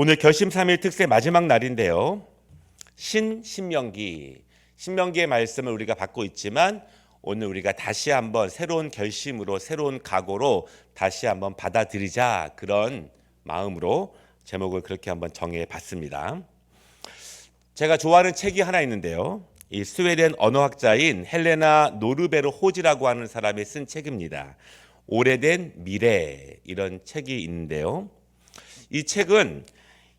오늘 결심 3일 특세 마지막 날인데요. 신명기의 말씀을 우리가 받고 있지만 오늘 우리가 다시 한번 새로운 결심으로 새로운 각오로 다시 한번 받아들이자, 그런 마음으로 제목을 그렇게 한번 정해 봤습니다. 제가 좋아하는 책이 하나 있는데요. 이 스웨덴 언어학자인 헬레나 노르베르 호지라고 하는 사람이 쓴 책입니다. 오래된 미래, 이런 책이 있는데요. 이 책은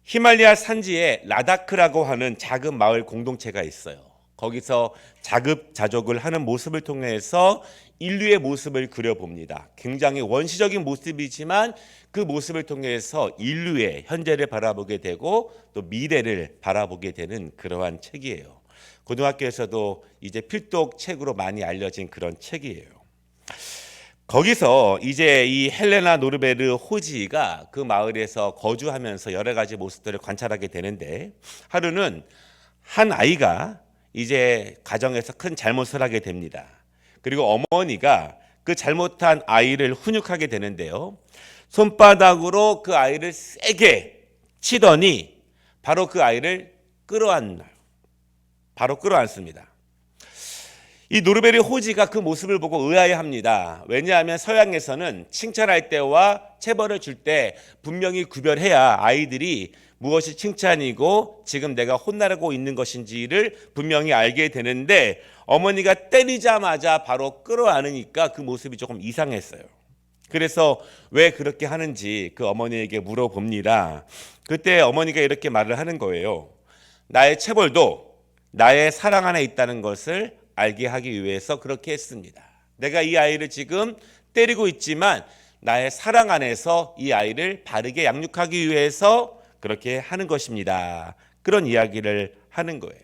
히말라야 산지에 라다크라고 하는 작은 마을 공동체가 있어요. 거기서 자급자족을 하는 모습을 통해서 인류의 모습을 그려봅니다. 굉장히 원시적인 모습이지만 그 모습을 통해서 인류의 현재를 바라보게 되고 또 미래를 바라보게 되는 그러한 책이에요. 고등학교에서도 이제 필독 책으로 많이 알려진 그런 책이에요. 거기서 이제 이 헬레나 노르베르 호지가 그 마을에서 거주하면서 여러 가지 모습들을 관찰하게 되는데, 하루는 한 아이가 이제 가정에서 큰 잘못을 하게 됩니다. 그리고 어머니가 그 잘못한 아이를 훈육하게 되는데요. 손바닥으로 그 아이를 세게 치더니 바로 그 아이를 끌어안습니다. 이 노르베르 호지가 그 모습을 보고 의아해합니다. 왜냐하면 서양에서는 칭찬할 때와 체벌을 줄 때 분명히 구별해야 아이들이 무엇이 칭찬이고 지금 내가 혼나고 있는 것인지를 분명히 알게 되는데, 어머니가 때리자마자 바로 끌어안으니까 그 모습이 조금 이상했어요. 그래서 왜 그렇게 하는지 그 어머니에게 물어봅니다. 그때 어머니가 이렇게 말을 하는 거예요. 나의 체벌도 나의 사랑 안에 있다는 것을 알게 하기 위해서 그렇게 했습니다. 내가 이 아이를 지금 때리고 있지만 나의 사랑 안에서 이 아이를 바르게 양육하기 위해서 그렇게 하는 것입니다. 그런 이야기를 하는 거예요.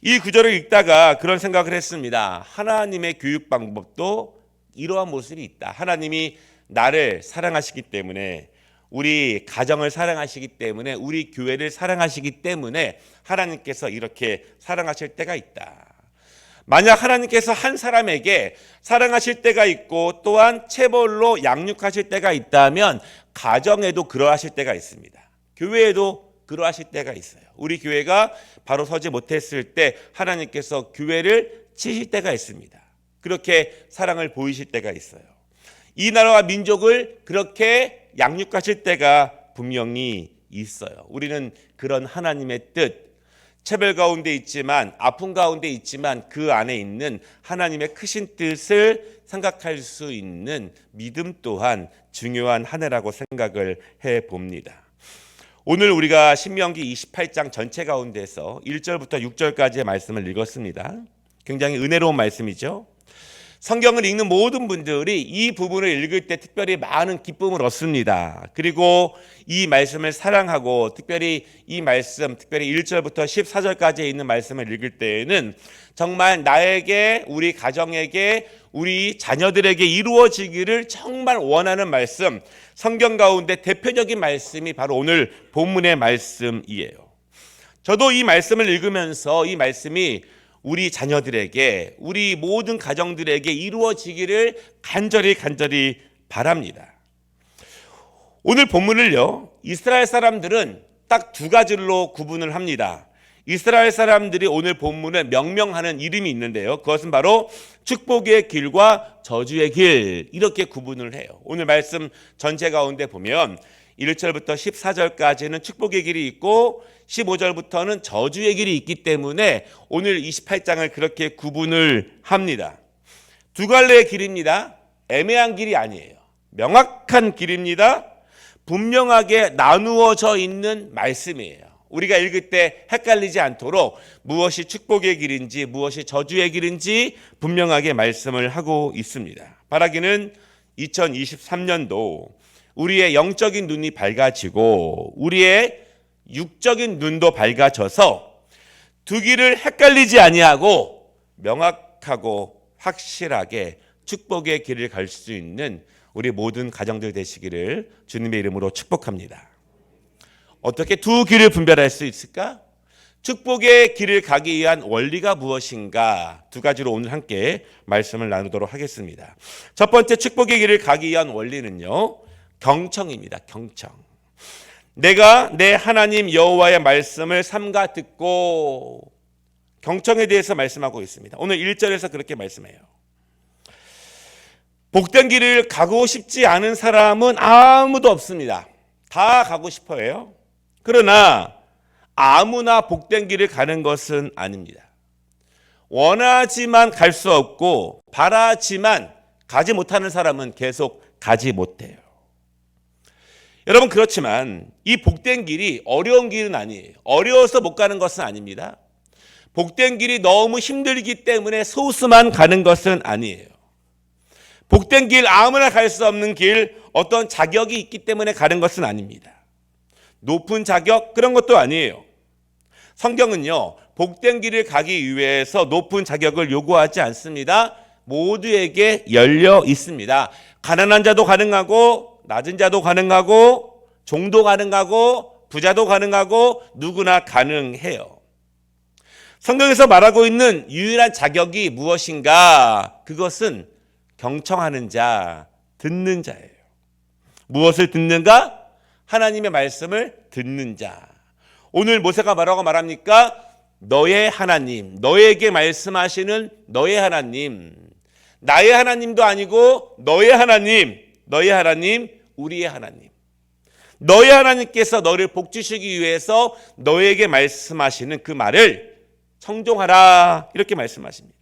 이 구절을 읽다가 그런 생각을 했습니다. 하나님의 교육 방법도 이러한 모습이 있다. 하나님이 나를 사랑하시기 때문에, 우리 가정을 사랑하시기 때문에, 우리 교회를 사랑하시기 때문에 하나님께서 이렇게 사랑하실 때가 있다. 만약 하나님께서 한 사람에게 사랑하실 때가 있고 또한 체벌로 양육하실 때가 있다면 가정에도 그러하실 때가 있습니다. 교회에도 그러하실 때가 있어요. 우리 교회가 바로 서지 못했을 때 하나님께서 교회를 치실 때가 있습니다. 그렇게 사랑을 보이실 때가 있어요. 이 나라와 민족을 그렇게 양육하실 때가 분명히 있어요. 우리는 그런 하나님의 뜻, 체벌 가운데 있지만, 아픔 가운데 있지만 그 안에 있는 하나님의 크신 뜻을 생각할 수 있는 믿음 또한 중요한 한 해라고 생각을 해봅니다. 오늘 우리가 신명기 28장 전체 가운데서 1절부터 6절까지의 말씀을 읽었습니다. 굉장히 은혜로운 말씀이죠. 성경을 읽는 모든 분들이 이 부분을 읽을 때 특별히 많은 기쁨을 얻습니다. 그리고 이 말씀을 사랑하고 특별히 이 말씀, 특별히 1절부터 14절까지에 있는 말씀을 읽을 때에는 정말 나에게, 우리 가정에게, 우리 자녀들에게 이루어지기를 정말 원하는 말씀, 성경 가운데 대표적인 말씀이 바로 오늘 본문의 말씀이에요. 저도 이 말씀을 읽으면서 이 말씀이 우리 자녀들에게, 우리 모든 가정들에게 이루어지기를 간절히 바랍니다. 오늘 본문을요, 이스라엘 사람들은 딱 두 가지로 구분을 합니다. 이스라엘 사람들이 오늘 본문에 명명하는 이름이 있는데요. 그것은 바로 축복의 길과 저주의 길, 이렇게 구분을 해요. 오늘 말씀 전체 가운데 보면 1절부터 14절까지는 축복의 길이 있고 15절부터는 저주의 길이 있기 때문에 오늘 28장을 그렇게 구분을 합니다. 두 갈래의 길입니다. 애매한 길이 아니에요. 명확한 길입니다. 분명하게 나누어져 있는 말씀이에요. 우리가 읽을 때 헷갈리지 않도록 무엇이 축복의 길인지 무엇이 저주의 길인지 분명하게 말씀을 하고 있습니다. 바라기는 2023년도 우리의 영적인 눈이 밝아지고 우리의 육적인 눈도 밝아져서 두 길을 헷갈리지 아니하고 명확하고 확실하게 축복의 길을 갈 수 있는 우리 모든 가정들 되시기를 주님의 이름으로 축복합니다. 어떻게 두 길을 분별할 수 있을까? 축복의 길을 가기 위한 원리가 무엇인가? 두 가지로 오늘 함께 말씀을 나누도록 하겠습니다. 첫 번째 축복의 길을 가기 위한 원리는요, 경청입니다. 경청. 내가 내 하나님 여호와의 말씀을 삼가 듣고, 경청에 대해서 말씀하고 있습니다. 오늘 1절에서 그렇게 말씀해요. 복된 길을 가고 싶지 않은 사람은 아무도 없습니다. 다 가고 싶어 해요. 그러나 아무나 복된 길을 가는 것은 아닙니다. 원하지만 갈 수 없고 바라지만 가지 못하는 사람은 계속 가지 못해요. 여러분, 그렇지만 이 복된 길이 어려운 길은 아니에요. 어려워서 못 가는 것은 아닙니다. 복된 길이 너무 힘들기 때문에 소수만 가는 것은 아니에요. 복된 길, 아무나 갈 수 없는 길, 어떤 자격이 있기 때문에 가는 것은 아닙니다. 높은 자격, 그런 것도 아니에요. 성경은요, 복된 길을 가기 위해서 높은 자격을 요구하지 않습니다. 모두에게 열려 있습니다. 가난한 자도 가능하고, 낮은 자도 가능하고, 종도 가능하고, 부자도 가능하고, 누구나 가능해요. 성경에서 말하고 있는 유일한 자격이 무엇인가? 그것은 경청하는 자, 듣는 자예요. 무엇을 듣는가? 하나님의 말씀을 듣는 자. 오늘 모세가 뭐라고 말합니까? 너의 하나님, 너에게 말씀하시는 너의 하나님, 나의 하나님도 아니고 너의 하나님, 너의 하나님, 우리의 하나님. 너의 하나님께서 너를 복주시기 위해서 너에게 말씀하시는 그 말을 청종하라, 이렇게 말씀하십니다.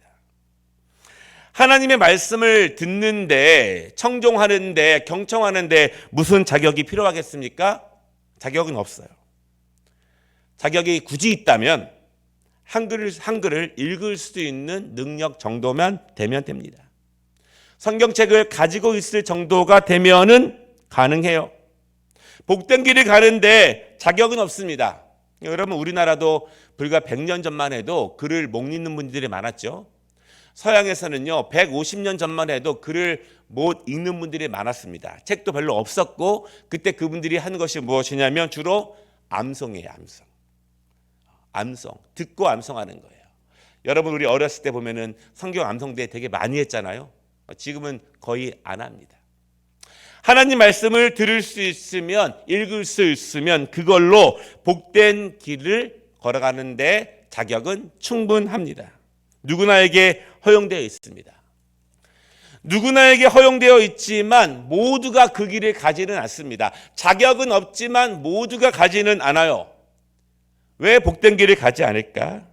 하나님의 말씀을 듣는데, 청종하는데, 경청하는데 무슨 자격이 필요하겠습니까? 자격은 없어요. 자격이 굳이 있다면 한글을 읽을 수 있는 능력 정도만 되면 됩니다. 성경책을 가지고 있을 정도가 되면은 가능해요. 복된 길을 가는데 자격은 없습니다. 여러분, 우리나라도 불과 100년 전만 해도 글을 못 읽는 분들이 많았죠. 서양에서는요, 150년 전만 해도 글을 못 읽는 분들이 많았습니다. 책도 별로 없었고, 그때 그분들이 하는 것이 무엇이냐면 주로 암송이에요. 암송. 듣고 암송하는 거예요. 여러분, 우리 어렸을 때 보면은 성경 암송대 되게 많이 했잖아요. 지금은 거의 안 합니다. 하나님 말씀을 들을 수 있으면, 읽을 수 있으면 그걸로 복된 길을 걸어가는데 자격은 충분합니다. 누구나에게 허용되어 있습니다. 누구나에게 허용되어 있지만 모두가 그 길을 가지는 않습니다. 자격은 없지만 모두가 가지는 않아요. 왜 복된 길을 가지 않을까?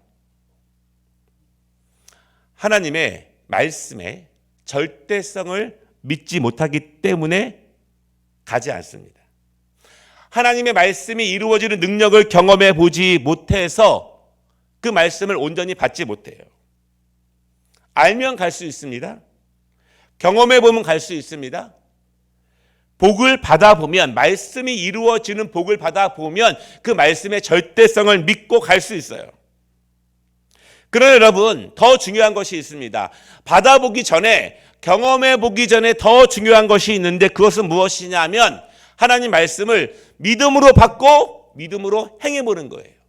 하나님의 말씀의 절대성을 믿지 못하기 때문에 가지 않습니다. 하나님의 말씀이 이루어지는 능력을 경험해 보지 못해서 그 말씀을 온전히 받지 못해요. 알면 갈 수 있습니다. 경험해 보면 갈 수 있습니다. 복을 받아보면, 말씀이 이루어지는 복을 받아보면 그 말씀의 절대성을 믿고 갈 수 있어요. 그러나 여러분, 더 중요한 것이 있습니다. 받아보기 전에, 경험해 보기 전에 더 중요한 것이 있는데 그것은 무엇이냐면 하나님 말씀을 믿음으로 받고 믿음으로 행해 보는 거예요.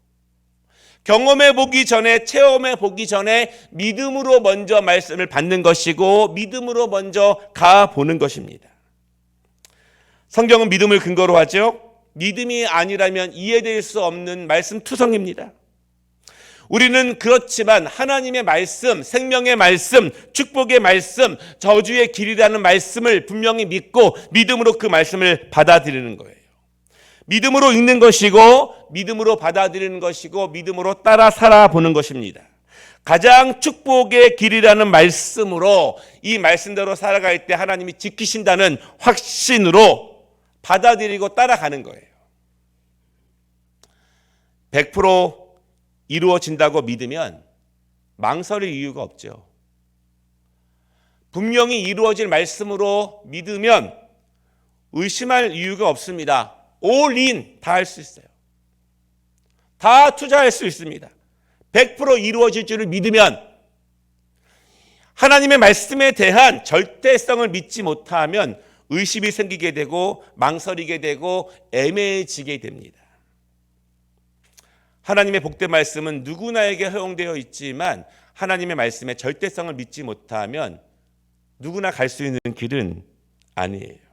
경험해 보기 전에, 체험해 보기 전에 믿음으로 먼저 말씀을 받는 것이고 믿음으로 먼저 가보는 것입니다. 성경은 믿음을 근거로 하죠. 믿음이 아니라면 이해될 수 없는 말씀 투성입니다. 우리는 그렇지만 하나님의 말씀, 생명의 말씀, 축복의 말씀, 저주의 길이라는 말씀을 분명히 믿고 믿음으로 그 말씀을 받아들이는 거예요. 믿음으로 읽는 것이고 믿음으로 받아들이는 것이고 믿음으로 따라 살아보는 것입니다. 가장 축복의 길이라는 말씀으로 이 말씀대로 살아갈 때 하나님이 지키신다는 확신으로 받아들이고 따라가는 거예요. 100% 이루어진다고 믿으면 망설일 이유가 없죠. 분명히 이루어질 말씀으로 믿으면 의심할 이유가 없습니다. 올인 다 할 수 있어요. 다 투자할 수 있습니다. 100% 이루어질 줄을 믿으면. 하나님의 말씀에 대한 절대성을 믿지 못하면 의심이 생기게 되고 망설이게 되고 애매해지게 됩니다. 하나님의 복된 말씀은 누구나에게 허용되어 있지만 하나님의 말씀의 절대성을 믿지 못하면 누구나 갈 수 있는 길은 아니에요.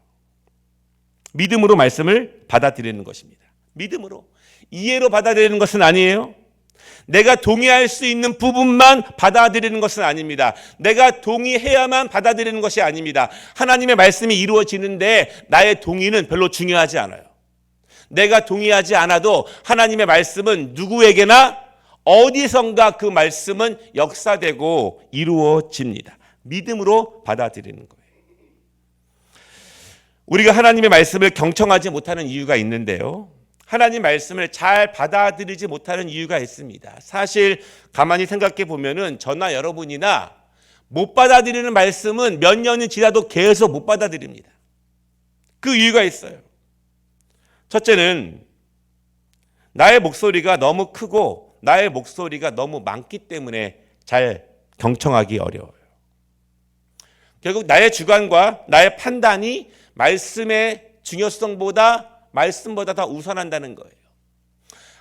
믿음으로 말씀을 받아들이는 것입니다. 믿음으로. 이해로 받아들이는 것은 아니에요. 내가 동의할 수 있는 부분만 받아들이는 것은 아닙니다. 내가 동의해야만 받아들이는 것이 아닙니다. 하나님의 말씀이 이루어지는데 나의 동의는 별로 중요하지 않아요. 내가 동의하지 않아도 하나님의 말씀은 누구에게나 어디선가 그 말씀은 역사되고 이루어집니다. 믿음으로 받아들이는 거예요. 우리가 하나님의 말씀을 경청하지 못하는 이유가 있는데요. 하나님 말씀을 잘 받아들이지 못하는 이유가 있습니다. 사실 가만히 생각해 보면은 저나 여러분이나 못 받아들이는 말씀은 몇 년이 지나도 계속 못 받아들입니다. 그 이유가 있어요. 첫째는 나의 목소리가 너무 크고 나의 목소리가 너무 많기 때문에 잘 경청하기 어려워요. 결국 나의 주관과 나의 판단이 말씀의 중요성보다 말씀보다 더 우선한다는 거예요.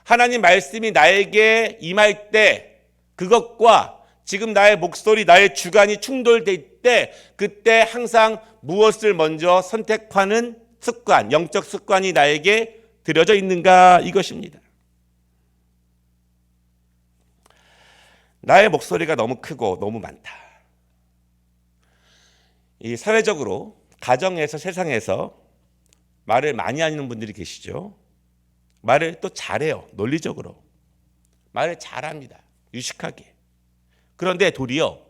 하나님 말씀이 나에게 임할 때 그것과 지금 나의 목소리, 나의 주관이 충돌될 때 그때 항상 무엇을 먼저 선택하는 습관, 영적 습관이 나에게 들여져 있는가 이것입니다. 나의 목소리가 너무 크고 너무 많다. 이 사회적으로 가정에서 세상에서 말을 많이 하는 분들이 계시죠. 말을 또 잘해요. 논리적으로. 말을 잘합니다. 유식하게. 그런데 도리어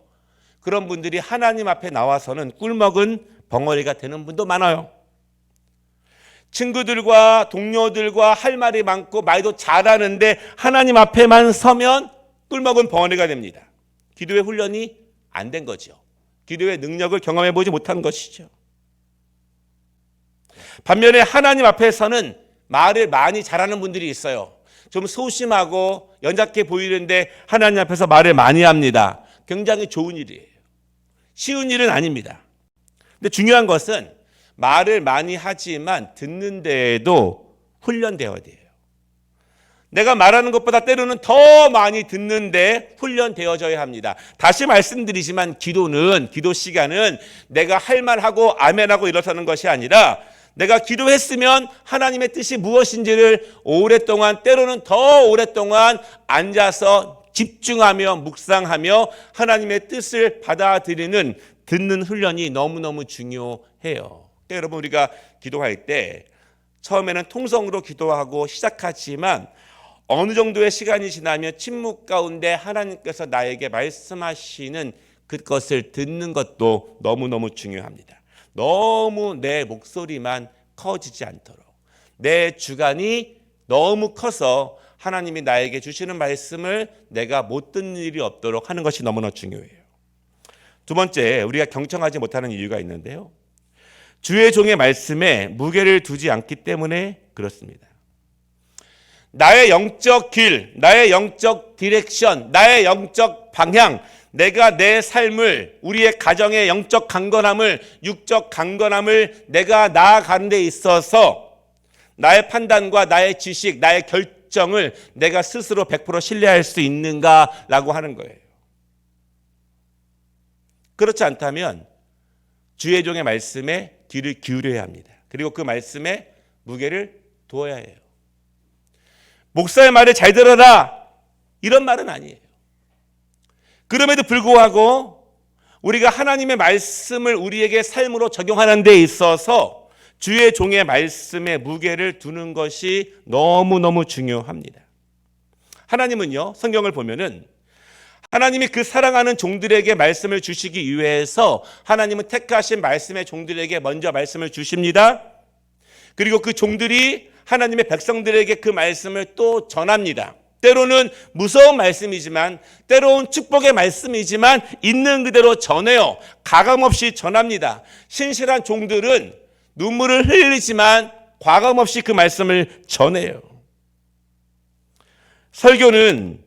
그런 분들이 하나님 앞에 나와서는 꿀먹은 벙어리가 되는 분도 많아요. 친구들과 동료들과 할 말이 많고 말도 잘하는데 하나님 앞에만 서면 꿀먹은 벙어리가 됩니다. 기도의 훈련이 안 된 거죠. 기도의 능력을 경험해 보지 못한 것이죠. 반면에 하나님 앞에서는 말을 많이 잘하는 분들이 있어요. 좀 소심하고 연약해 보이는데 하나님 앞에서 말을 많이 합니다. 굉장히 좋은 일이에요. 쉬운 일은 아닙니다. 근데 중요한 것은 말을 많이 하지만 듣는 데에도 훈련되어야 돼요. 내가 말하는 것보다 때로는 더 많이 듣는데 훈련되어져야 합니다. 다시 말씀드리지만 기도 시간은 내가 할 말하고 아멘하고 일어서는 것이 아니라 내가 기도했으면 하나님의 뜻이 무엇인지를 오랫동안 때로는 더 오랫동안 앉아서 집중하며 묵상하며 하나님의 뜻을 받아들이는 듣는 훈련이 너무너무 중요해요. 여러분 우리가 기도할 때 처음에는 통성으로 기도하고 시작하지만 어느 정도의 시간이 지나면 침묵 가운데 하나님께서 나에게 말씀하시는 그것을 듣는 것도 너무너무 중요합니다. 너무 내 목소리만 커지지 않도록 내 주관이 너무 커서 하나님이 나에게 주시는 말씀을 내가 못 듣는 일이 없도록 하는 것이 너무나 중요해요. 두 번째, 우리가 경청하지 못하는 이유가 있는데요. 주의 종의 말씀에 무게를 두지 않기 때문에 그렇습니다. 나의 영적 길, 나의 영적 디렉션, 나의 영적 방향, 내가 내 삶을, 우리의 가정의 영적 강건함을, 육적 강건함을 내가 나아가는 데 있어서 나의 판단과 나의 지식, 나의 결정을 내가 스스로 100% 신뢰할 수 있는가라고 하는 거예요. 그렇지 않다면 주의 종의 말씀에 귀를 기울여야 합니다. 그리고 그 말씀에 무게를 두어야 해요. 목사의 말을 잘 들어라 이런 말은 아니에요. 그럼에도 불구하고 우리가 하나님의 말씀을 우리에게 삶으로 적용하는 데 있어서 주의 종의 말씀에 무게를 두는 것이 너무너무 중요합니다. 하나님은요, 성경을 보면은 하나님이 그 사랑하는 종들에게 말씀을 주시기 위해서 하나님은 택하신 말씀의 종들에게 먼저 말씀을 주십니다. 그리고 그 종들이 하나님의 백성들에게 그 말씀을 또 전합니다. 때로는 무서운 말씀이지만 때로는 축복의 말씀이지만 있는 그대로 전해요. 가감없이 전합니다. 신실한 종들은 눈물을 흘리지만 과감없이 그 말씀을 전해요. 설교는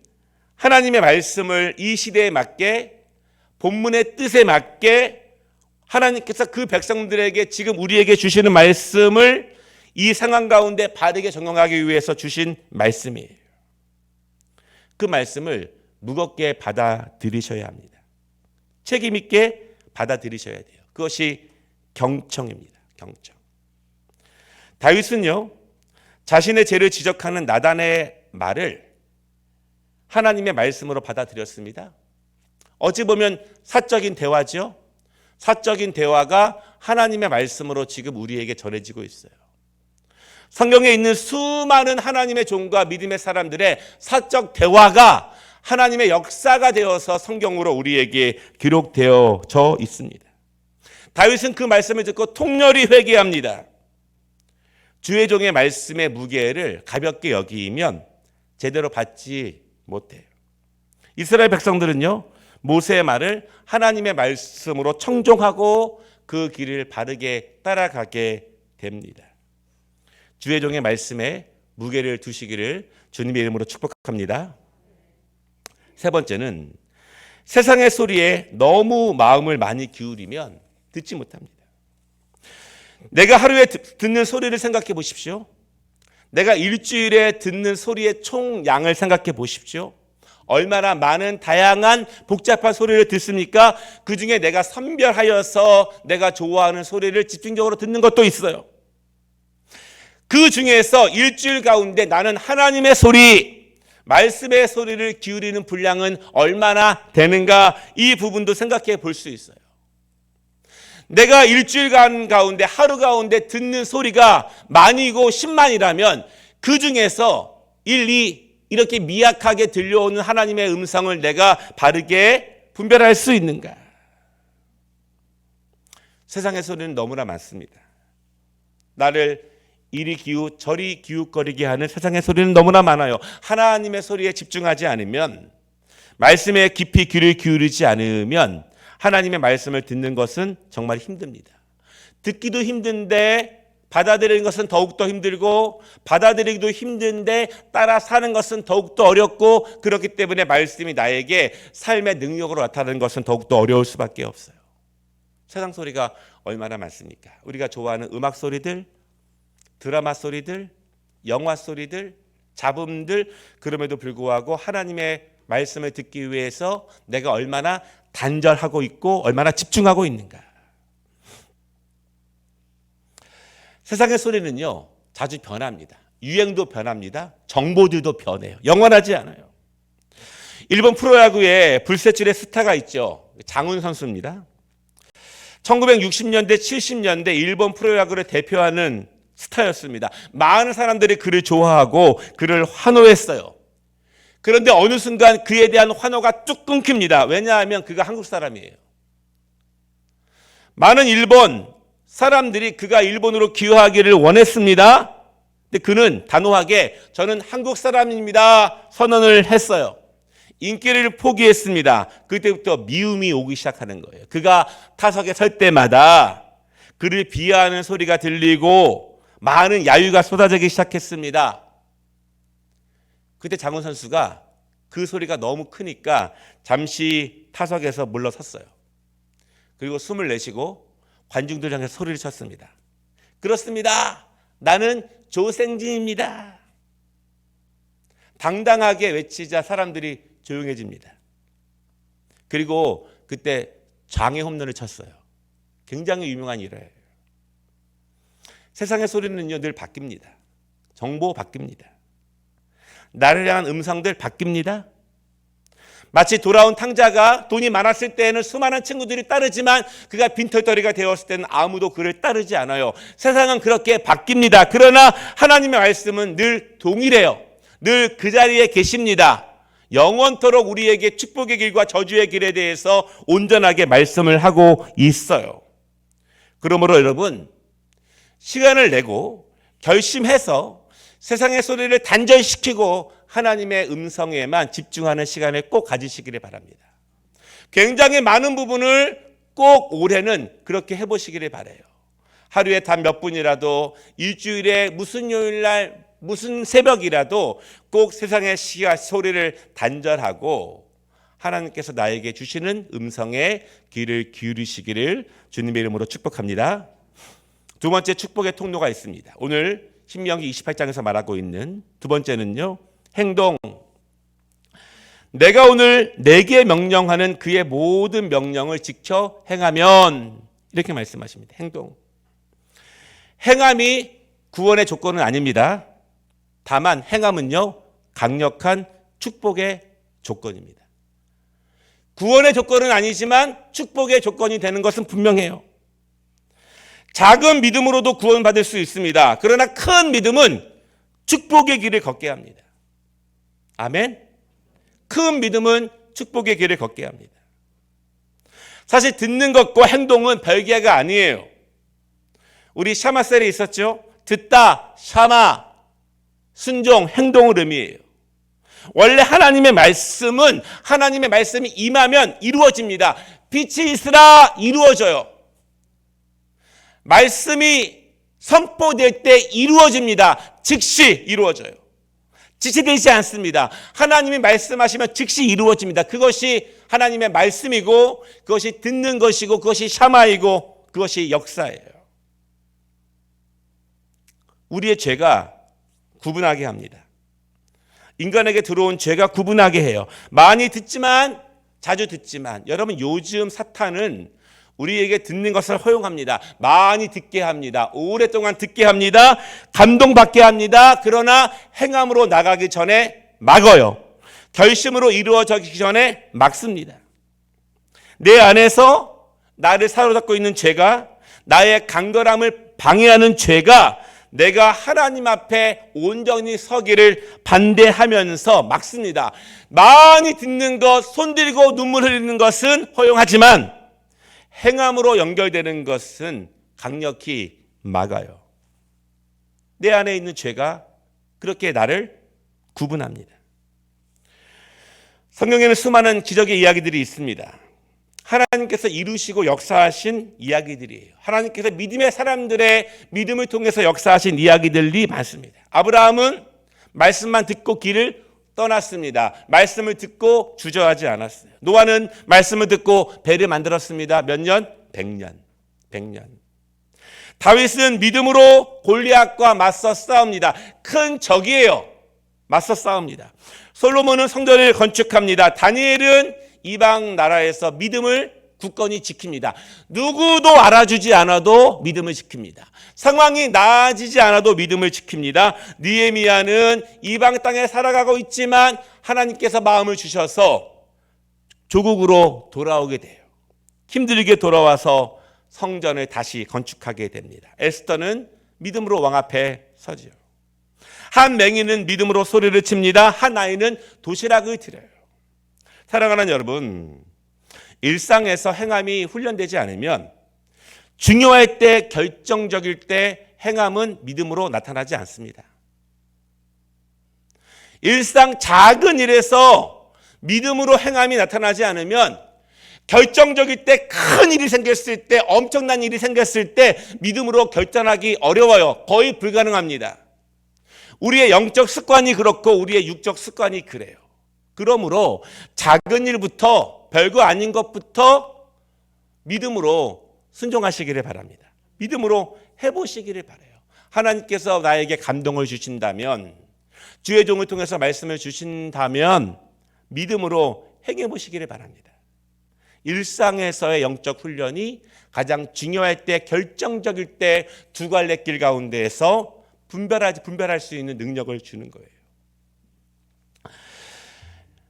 하나님의 말씀을 이 시대에 맞게 본문의 뜻에 맞게 하나님께서 그 백성들에게 지금 우리에게 주시는 말씀을 이 상황 가운데 바르게 적용하기 위해서 주신 말씀이에요. 그 말씀을 무겁게 받아들이셔야 합니다. 책임 있게 받아들이셔야 돼요. 그것이 경청입니다. 경청. 다윗은요, 자신의 죄를 지적하는 나단의 말을 하나님의 말씀으로 받아들였습니다. 어찌 보면 사적인 대화죠. 사적인 대화가 하나님의 말씀으로 지금 우리에게 전해지고 있어요. 성경에 있는 수많은 하나님의 종과 믿음의 사람들의 사적 대화가 하나님의 역사가 되어서 성경으로 우리에게 기록되어져 있습니다. 다윗은 그 말씀을 듣고 통렬히 회개합니다. 주의 종의 말씀의 무게를 가볍게 여기면 제대로 받지 못해요. 이스라엘 백성들은요, 모세의 말을 하나님의 말씀으로 청종하고 그 길을 바르게 따라가게 됩니다. 주의 종의 말씀에 무게를 두시기를 주님의 이름으로 축복합니다. 세 번째는 세상의 소리에 너무 마음을 많이 기울이면 듣지 못합니다. 내가 하루에 듣는 소리를 생각해 보십시오. 내가 일주일에 듣는 소리의 총량을 생각해 보십시오. 얼마나 많은 다양한 복잡한 소리를 듣습니까? 그 중에 내가 선별하여서 내가 좋아하는 소리를 집중적으로 듣는 것도 있어요. 그 중에서 일주일 가운데 나는 하나님의 소리, 말씀의 소리를 기울이는 분량은 얼마나 되는가, 이 부분도 생각해 볼 수 있어요. 내가 일주일간 가운데 하루 가운데 듣는 소리가 만이고 10만이라면 그 중에서 1, 2 이렇게 미약하게 들려오는 하나님의 음성을 내가 바르게 분별할 수 있는가? 세상의 소리는 너무나 많습니다. 나를 이리 기웃 저리 기웃거리게 하는 세상의 소리는 너무나 많아요. 하나님의 소리에 집중하지 않으면, 말씀에 깊이 귀를 기울이지 않으면 하나님의 말씀을 듣는 것은 정말 힘듭니다. 듣기도 힘든데 받아들이는 것은 더욱더 힘들고, 받아들이기도 힘든데 따라 사는 것은 더욱더 어렵고, 그렇기 때문에 말씀이 나에게 삶의 능력으로 나타나는 것은 더욱더 어려울 수밖에 없어요. 세상 소리가 얼마나 많습니까? 우리가 좋아하는 음악 소리들, 드라마 소리들, 영화 소리들, 잡음들, 그럼에도 불구하고 하나님의 말씀을 듣기 위해서 내가 얼마나 단절하고 있고 얼마나 집중하고 있는가. 세상의 소리는요, 자주 변합니다. 유행도 변합니다. 정보들도 변해요. 영원하지 않아요. 일본 프로야구에 불세출의 스타가 있죠. 장훈 선수입니다. 1960년대, 70년대 일본 프로야구를 대표하는 스타였습니다. 많은 사람들이 그를 좋아하고 그를 환호했어요. 그런데 어느 순간 그에 대한 환호가 뚝 끊깁니다. 왜냐하면 그가 한국 사람이에요. 많은 일본 사람들이 그가 일본으로 귀화하기를 원했습니다. 근데 그는 단호하게 저는 한국 사람입니다 선언을 했어요. 인기를 포기했습니다. 그때부터 미움이 오기 시작하는 거예요. 그가 타석에 설 때마다 그를 비하하는 소리가 들리고 많은 야유가 쏟아지기 시작했습니다. 그때 장훈 선수가 그 소리가 너무 크니까 잠시 타석에서 물러섰어요. 그리고 숨을 내쉬고 관중들 향해 소리를 쳤습니다. 그렇습니다. 나는 조생진입니다. 당당하게 외치자 사람들이 조용해집니다. 그리고 그때 장애 홈런을 쳤어요. 굉장히 유명한 일이에요. 세상의 소리는요, 늘 바뀝니다. 정보 바뀝니다. 나를 향한 음성들 바뀝니다. 마치 돌아온 탕자가 돈이 많았을 때에는 수많은 친구들이 따르지만 그가 빈털터리가 되었을 때는 아무도 그를 따르지 않아요. 세상은 그렇게 바뀝니다. 그러나 하나님의 말씀은 늘 동일해요. 늘 그 자리에 계십니다. 영원토록 우리에게 축복의 길과 저주의 길에 대해서 온전하게 말씀을 하고 있어요. 그러므로 여러분, 시간을 내고 결심해서 세상의 소리를 단절시키고 하나님의 음성에만 집중하는 시간을 꼭 가지시기를 바랍니다. 굉장히 많은 부분을 꼭 올해는 그렇게 해보시기를 바라요. 하루에 단 몇 분이라도, 일주일에 무슨 요일날 무슨 새벽이라도 꼭 세상의 소리를 단절하고 하나님께서 나에게 주시는 음성에 귀를 기울이시기를 주님의 이름으로 축복합니다. 두 번째 축복의 통로가 있습니다. 오늘 신명기 28장에서 말하고 있는 두 번째는요, 행동. 내가 오늘 내게 명령하는 그의 모든 명령을 지켜 행하면, 이렇게 말씀하십니다. 행동. 행함이 구원의 조건은 아닙니다. 다만 행함은요, 강력한 축복의 조건입니다. 구원의 조건은 아니지만 축복의 조건이 되는 것은 분명해요. 작은 믿음으로도 구원받을 수 있습니다. 그러나 큰 믿음은 축복의 길을 걷게 합니다. 아멘. 큰 믿음은 축복의 길을 걷게 합니다. 사실 듣는 것과 행동은 별개가 아니에요. 우리 샤마셀에 있었죠. 듣다, 샤마, 순종, 행동을 의미해요. 원래 하나님의 말씀은 하나님의 말씀이 임하면 이루어집니다. 빛이 있으라 이루어져요. 말씀이 선포될 때 이루어집니다. 즉시 이루어져요. 지체되지 않습니다. 하나님이 말씀하시면 즉시 이루어집니다. 그것이 하나님의 말씀이고 그것이 듣는 것이고 그것이 샤마이고 그것이 역사예요. 우리의 죄가 구분하게 합니다. 인간에게 들어온 죄가 구분하게 해요. 많이 듣지만 자주 듣지만 여러분 요즘 사탄은 우리에게 듣는 것을 허용합니다. 많이 듣게 합니다. 오랫동안 듣게 합니다. 감동받게 합니다. 그러나 행함으로 나가기 전에 막어요. 결심으로 이루어지기 전에 막습니다. 내 안에서 나를 사로잡고 있는 죄가 나의 강건함을 방해하는 죄가 내가 하나님 앞에 온전히 서기를 반대하면서 막습니다. 많이 듣는 것, 손들고 눈물 흘리는 것은 허용하지만 행함으로 연결되는 것은 강력히 막아요. 내 안에 있는 죄가 그렇게 나를 구분합니다. 성경에는 수많은 기적의 이야기들이 있습니다. 하나님께서 이루시고 역사하신 이야기들이에요. 하나님께서 믿음의 사람들의 믿음을 통해서 역사하신 이야기들이 많습니다. 아브라함은 말씀만 듣고 길을 떠났습니다. 말씀을 듣고 주저하지 않았어요. 노아는 말씀을 듣고 배를 만들었습니다. 몇 년? 100년. 다윗은 믿음으로 골리앗과 맞서 싸웁니다. 큰 적이에요. 맞서 싸웁니다. 솔로몬은 성전을 건축합니다. 다니엘은 이방 나라에서 믿음을 굳건히 지킵니다. 누구도 알아주지 않아도 믿음을 지킵니다. 상황이 나아지지 않아도 믿음을 지킵니다. 느헤미야는 이방 땅에 살아가고 있지만 하나님께서 마음을 주셔서 조국으로 돌아오게 돼요. 힘들게 돌아와서 성전을 다시 건축하게 됩니다. 에스더는 믿음으로 왕 앞에 서지요. 한 맹인은 믿음으로 소리를 칩니다. 한 아이는 도시락을 드려요. 사랑하는 여러분, 일상에서 행함이 훈련되지 않으면 중요할 때, 결정적일 때 행함은 믿음으로 나타나지 않습니다. 일상 작은 일에서 믿음으로 행함이 나타나지 않으면 결정적일 때, 큰 일이 생겼을 때, 엄청난 일이 생겼을 때 믿음으로 결단하기 어려워요. 거의 불가능합니다. 우리의 영적 습관이 그렇고 우리의 육적 습관이 그래요. 그러므로 작은 일부터, 별거 아닌 것부터 믿음으로 순종하시기를 바랍니다. 믿음으로 해보시기를 바라요. 하나님께서 나에게 감동을 주신다면, 주의 종을 통해서 말씀을 주신다면 믿음으로 행해보시기를 바랍니다. 일상에서의 영적 훈련이 가장 중요할 때, 결정적일 때 두 갈래 길 가운데에서 분별할 수 있는 능력을 주는 거예요.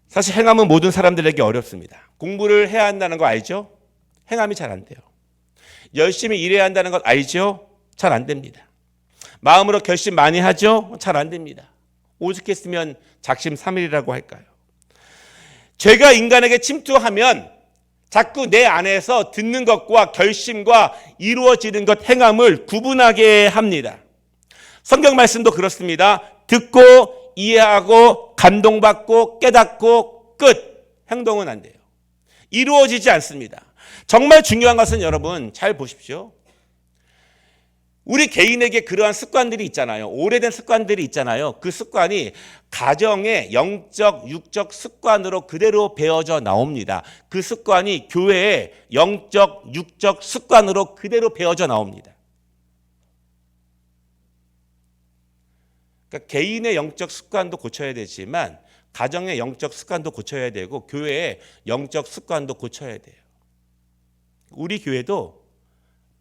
사실 행함은 모든 사람들에게 어렵습니다. 공부를 해야 한다는 거 알죠? 행함이 잘 안 돼요. 열심히 일해야 한다는 것 알죠? 잘 안 됩니다. 마음으로 결심 많이 하죠? 잘 안 됩니다. 오죽했으면 작심삼일이라고 할까요? 죄가 인간에게 침투하면 자꾸 내 안에서 듣는 것과 결심과 이루어지는 것, 행함을 구분하게 합니다. 성경 말씀도 그렇습니다. 듣고 이해하고 감동받고 깨닫고 끝. 행동은 안 돼요. 이루어지지 않습니다. 정말 중요한 것은 여러분 잘 보십시오. 우리 개인에게 그러한 습관들이 있잖아요. 오래된 습관들이 있잖아요. 그 습관이 가정의 영적, 육적 습관으로 그대로 배어져 나옵니다. 그 습관이 교회의 영적, 육적 습관으로 그대로 배어져 나옵니다. 그러니까 개인의 영적 습관도 고쳐야 되지만 가정의 영적 습관도 고쳐야 되고 교회의 영적 습관도 고쳐야 돼요. 우리 교회도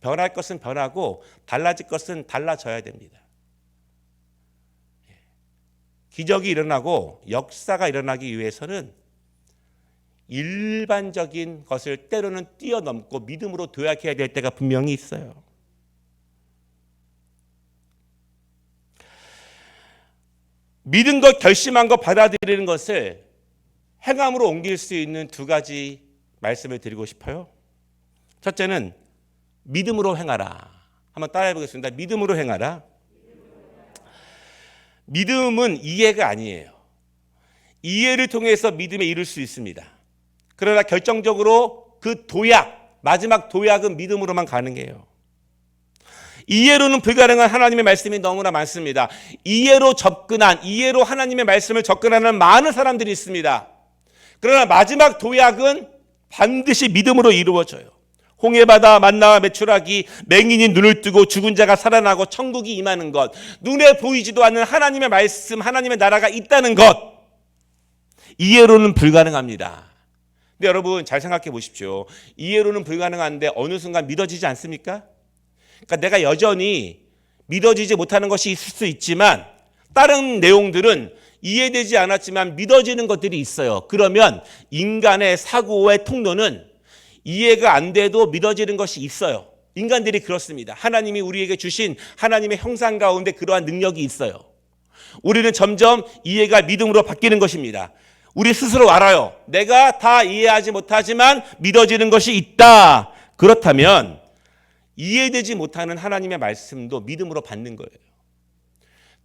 변할 것은 변하고 달라질 것은 달라져야 됩니다. 기적이 일어나고 역사가 일어나기 위해서는 일반적인 것을 때로는 뛰어넘고 믿음으로 도약해야 될 때가 분명히 있어요. 믿은 것, 결심한 것, 받아들이는 것을 행함으로 옮길 수 있는 두 가지 말씀을 드리고 싶어요. 첫째는 믿음으로 행하라. 한번 따라해 보겠습니다. 믿음으로 행하라. 믿음은 이해가 아니에요. 이해를 통해서 믿음에 이룰 수 있습니다. 그러나 결정적으로 그 도약, 마지막 도약은 믿음으로만 가능해요. 이해로는 불가능한 하나님의 말씀이 너무나 많습니다. 이해로 하나님의 말씀을 접근하는 많은 사람들이 있습니다. 그러나 마지막 도약은 반드시 믿음으로 이루어져요. 홍해바다 만나와 메추라기, 맹인이 눈을 뜨고 죽은 자가 살아나고 천국이 임하는 것, 눈에 보이지도 않는 하나님의 말씀, 하나님의 나라가 있다는 것, 이해로는 불가능합니다. 근데 여러분 잘 생각해 보십시오. 이해로는 불가능한데 어느 순간 믿어지지 않습니까? 그러니까 내가 여전히 믿어지지 못하는 것이 있을 수 있지만 다른 내용들은 이해되지 않았지만 믿어지는 것들이 있어요. 그러면 인간의 사고의 통로는 이해가 안 돼도 믿어지는 것이 있어요. 인간들이 그렇습니다. 하나님이 우리에게 주신 하나님의 형상 가운데 그러한 능력이 있어요. 우리는 점점 이해가 믿음으로 바뀌는 것입니다. 우리 스스로 알아요. 내가 다 이해하지 못하지만 믿어지는 것이 있다. 그렇다면 이해되지 못하는 하나님의 말씀도 믿음으로 받는 거예요.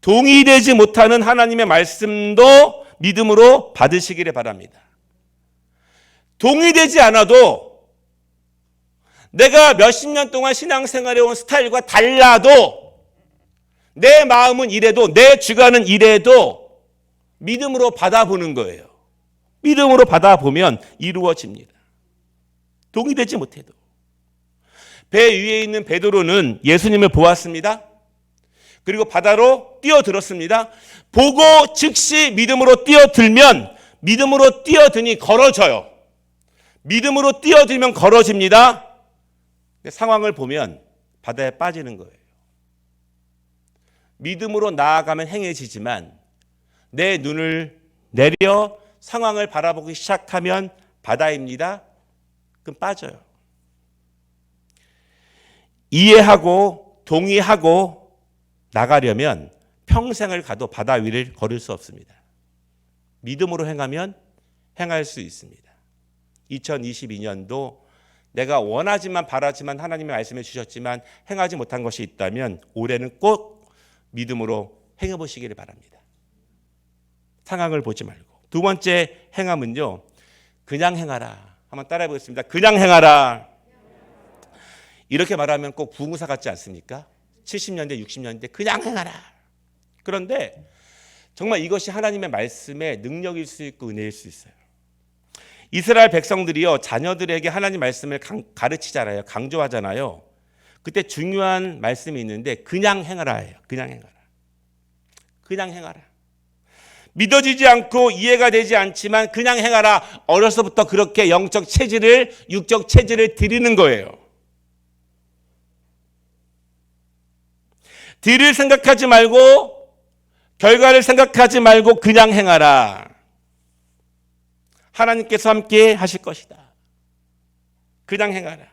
동의되지 못하는 하나님의 말씀도 믿음으로 받으시기를 바랍니다. 동의되지 않아도 내가 몇십 년 동안 신앙생활해 온 스타일과 달라도 내 마음은 이래도 내 주관은 이래도 믿음으로 받아보는 거예요. 믿음으로 받아보면 이루어집니다. 동의되지 못해도. 배 위에 있는 베드로는 예수님을 보았습니다. 그리고 바다로 뛰어들었습니다. 보고 즉시 믿음으로 뛰어들면 믿음으로 뛰어드니 걸어져요. 믿음으로 뛰어들면 걸어집니다. 상황을 보면 바다에 빠지는 거예요. 믿음으로 나아가면 행해지지만 내 눈을 내려 상황을 바라보기 시작하면 바다입니다. 그럼 빠져요. 이해하고 동의하고 나가려면 평생을 가도 바다 위를 걸을 수 없습니다. 믿음으로 행하면 행할 수 있습니다. 2022년도 내가 원하지만 바라지만 하나님의 말씀해 주셨지만 행하지 못한 것이 있다면 올해는 꼭 믿음으로 행해 보시기를 바랍니다. 상황을 보지 말고. 두 번째 행함은요. 그냥 행하라. 한번 따라해 보겠습니다. 그냥 행하라. 이렇게 말하면 꼭 부흥사 같지 않습니까? 70년대, 60년대 그냥 행하라. 그런데 정말 이것이 하나님의 말씀의 능력일 수 있고 은혜일 수 있어요. 이스라엘 백성들이요. 자녀들에게 하나님 말씀을 가르치잖아요. 강조하잖아요. 그때 중요한 말씀이 있는데 그냥 행하라예요. 그냥 행하라. 그냥 행하라. 믿어지지 않고 이해가 되지 않지만 그냥 행하라. 어려서부터 그렇게 영적 체질을, 육적 체질을 들이는 거예요. 뒤를 생각하지 말고 결과를 생각하지 말고 그냥 행하라. 하나님께서 함께 하실 것이다. 그냥 행하라.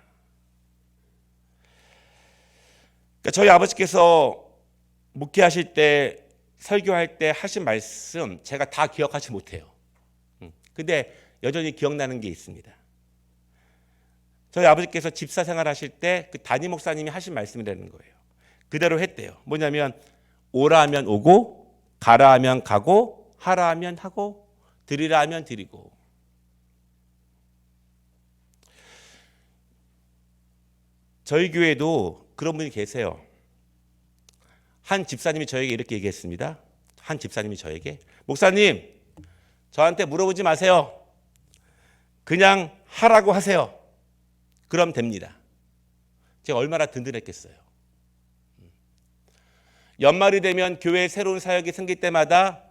그러니까 저희 아버지께서 목회하실 때 설교할 때 하신 말씀 제가 다 기억하지 못해요. 근데 여전히 기억나는 게 있습니다. 저희 아버지께서 집사 생활하실 때 그 담임 목사님이 하신 말씀이라는 거예요. 그대로 했대요. 뭐냐면 오라 하면 오고 가라 하면 가고 하라 하면 하고 드리라 하면 드리고. 저희 교회도 그런 분이 계세요. 한 집사님이 저에게 이렇게 얘기했습니다. 한 집사님이 저에게 목사님 저한테 물어보지 마세요. 그냥 하라고 하세요. 그럼 됩니다. 제가 얼마나 든든했겠어요. 연말이 되면 교회에 새로운 사역이 생길 때마다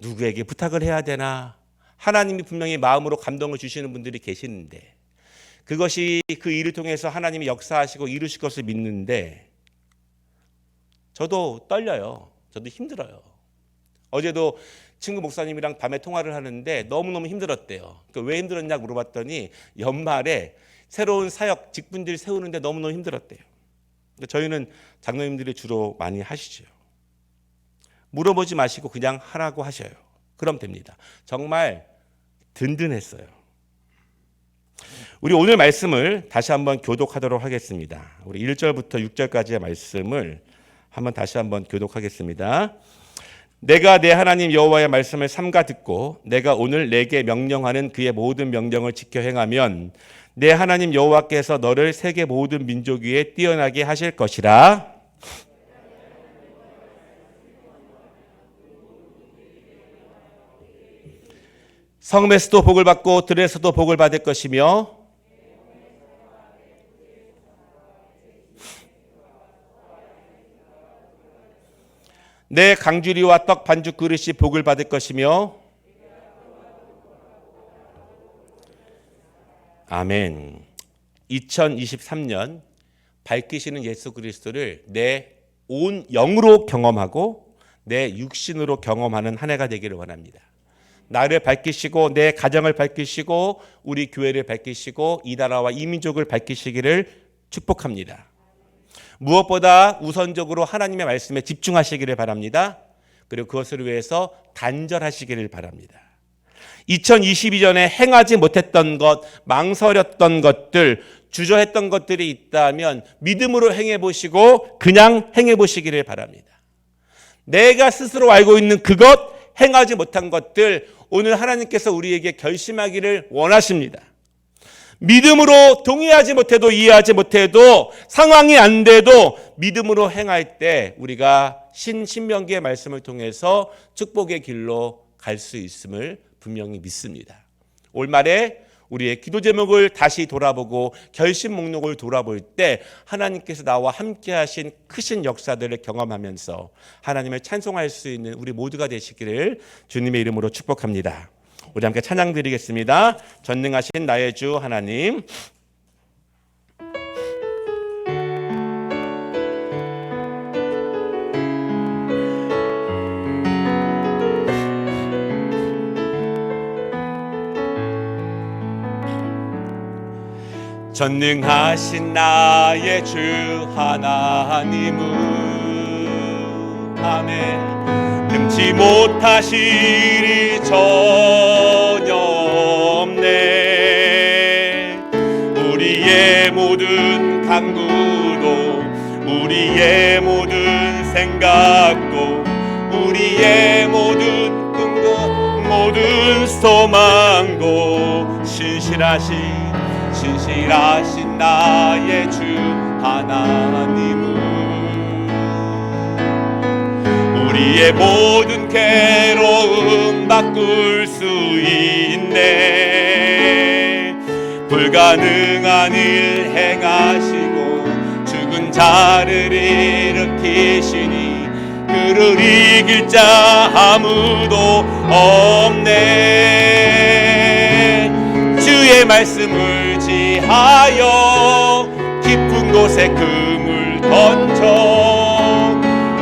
누구에게 부탁을 해야 되나 하나님이 분명히 마음으로 감동을 주시는 분들이 계시는데 그것이 그 일을 통해서 하나님이 역사하시고 이루실 것을 믿는데 저도 떨려요. 저도 힘들어요. 어제도 친구 목사님이랑 밤에 통화를 하는데 너무너무 힘들었대요. 왜 힘들었냐 물어봤더니 연말에 새로운 사역 직분들 세우는데 너무너무 힘들었대요. 저희는 장로님들이 주로 많이 하시죠. 물어보지 마시고 그냥 하라고 하셔요. 그럼 됩니다. 정말 든든했어요. 우리 오늘 말씀을 다시 한번 교독하도록 하겠습니다. 우리 1절부터 6절까지의 말씀을 한번 다시 한번 교독하겠습니다. 내가 내 하나님 여호와의 말씀을 삼가 듣고 내가 오늘 내게 명령하는 그의 모든 명령을 지켜 행하면 내 하나님 여호와께서 너를 세계 모든 민족 위에 뛰어나게 하실 것이라. 성읍에서도 복을 받고 들에서도 복을 받을 것이며 내 강주리와 떡 반죽 그릇이 복을 받을 것이며. 아멘. 2023년 밝히시는 예수 그리스도를 내 온 영으로 경험하고 내 육신으로 경험하는 한 해가 되기를 원합니다. 나를 밝히시고 내 가정을 밝히시고 우리 교회를 밝히시고 이 나라와 이 민족을 밝히시기를 축복합니다. 무엇보다 우선적으로 하나님의 말씀에 집중하시기를 바랍니다. 그리고 그것을 위해서 단절하시기를 바랍니다. 2022년에 행하지 못했던 것, 망설였던 것들, 주저했던 것들이 있다면 믿음으로 행해보시고 그냥 행해보시기를 바랍니다. 내가 스스로 알고 있는 그것, 행하지 못한 것들, 오늘 하나님께서 우리에게 결심하기를 원하십니다. 믿음으로 동의하지 못해도 이해하지 못해도 상황이 안 돼도 믿음으로 행할 때 우리가 신명기의 말씀을 통해서 축복의 길로 갈 수 있음을 분명히 믿습니다. 올말에 우리의 기도 제목을 다시 돌아보고 결심 목록을 돌아볼 때 하나님께서 나와 함께 하신 크신 역사들을 경험하면서 하나님을 찬송할 수 있는 우리 모두가 되시기를 주님의 이름으로 축복합니다. 우리 함께 찬양 드리겠습니다. 전능하신 나의 주 하나님, 전능하신 나의 주 하나님은 아멘 능치 못하실 일 전혀 없네. 우리의 모든 간구도 우리의 모든 생각도 우리의 모든 꿈도 모든 소망도 신실하신 나의 주 하나님은 우리의 모든 괴로움 바꿀 수 있네. 불가능한 일 행하시고 죽은 자를 일으키시니 그를 이길 자 아무도 없네. 주의 말씀을 지하여 깊은 곳에 금을 던져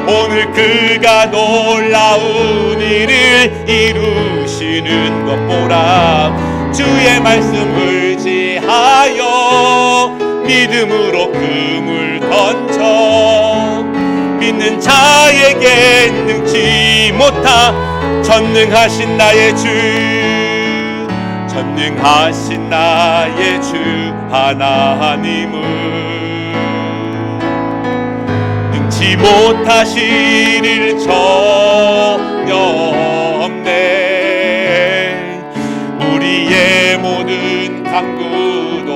오늘 그가 놀라운 일을 이루시는 것 보라. 주의 말씀을 지하여 믿음으로 금을 던져 믿는 자에게 능치 못한 전능하신 나의 주 전능하신 나의 주 하나님은 능치 못하실 일 전혀 없네. 우리의 모든 간구도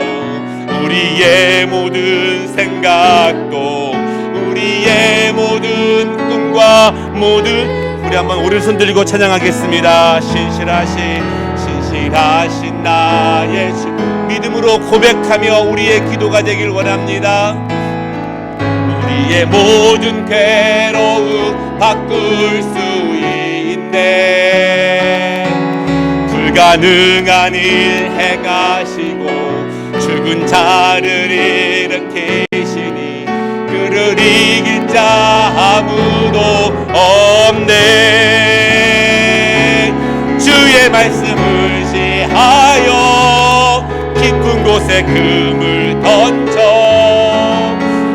우리의 모든 생각도 우리의 모든 꿈과 모든 우리 한번 오른손 들고 찬양하겠습니다. 신실하신 나의 주 믿음으로 고백하며 우리의 기도가 되길 원합니다. 우리의 모든 괴로움 바꿀 수 있네. 불가능한 일 행하시고 죽은 자를 일으키시니 그를 이길 자 아무도 없네. 말씀을 지하여 깊은 곳에 금을 던져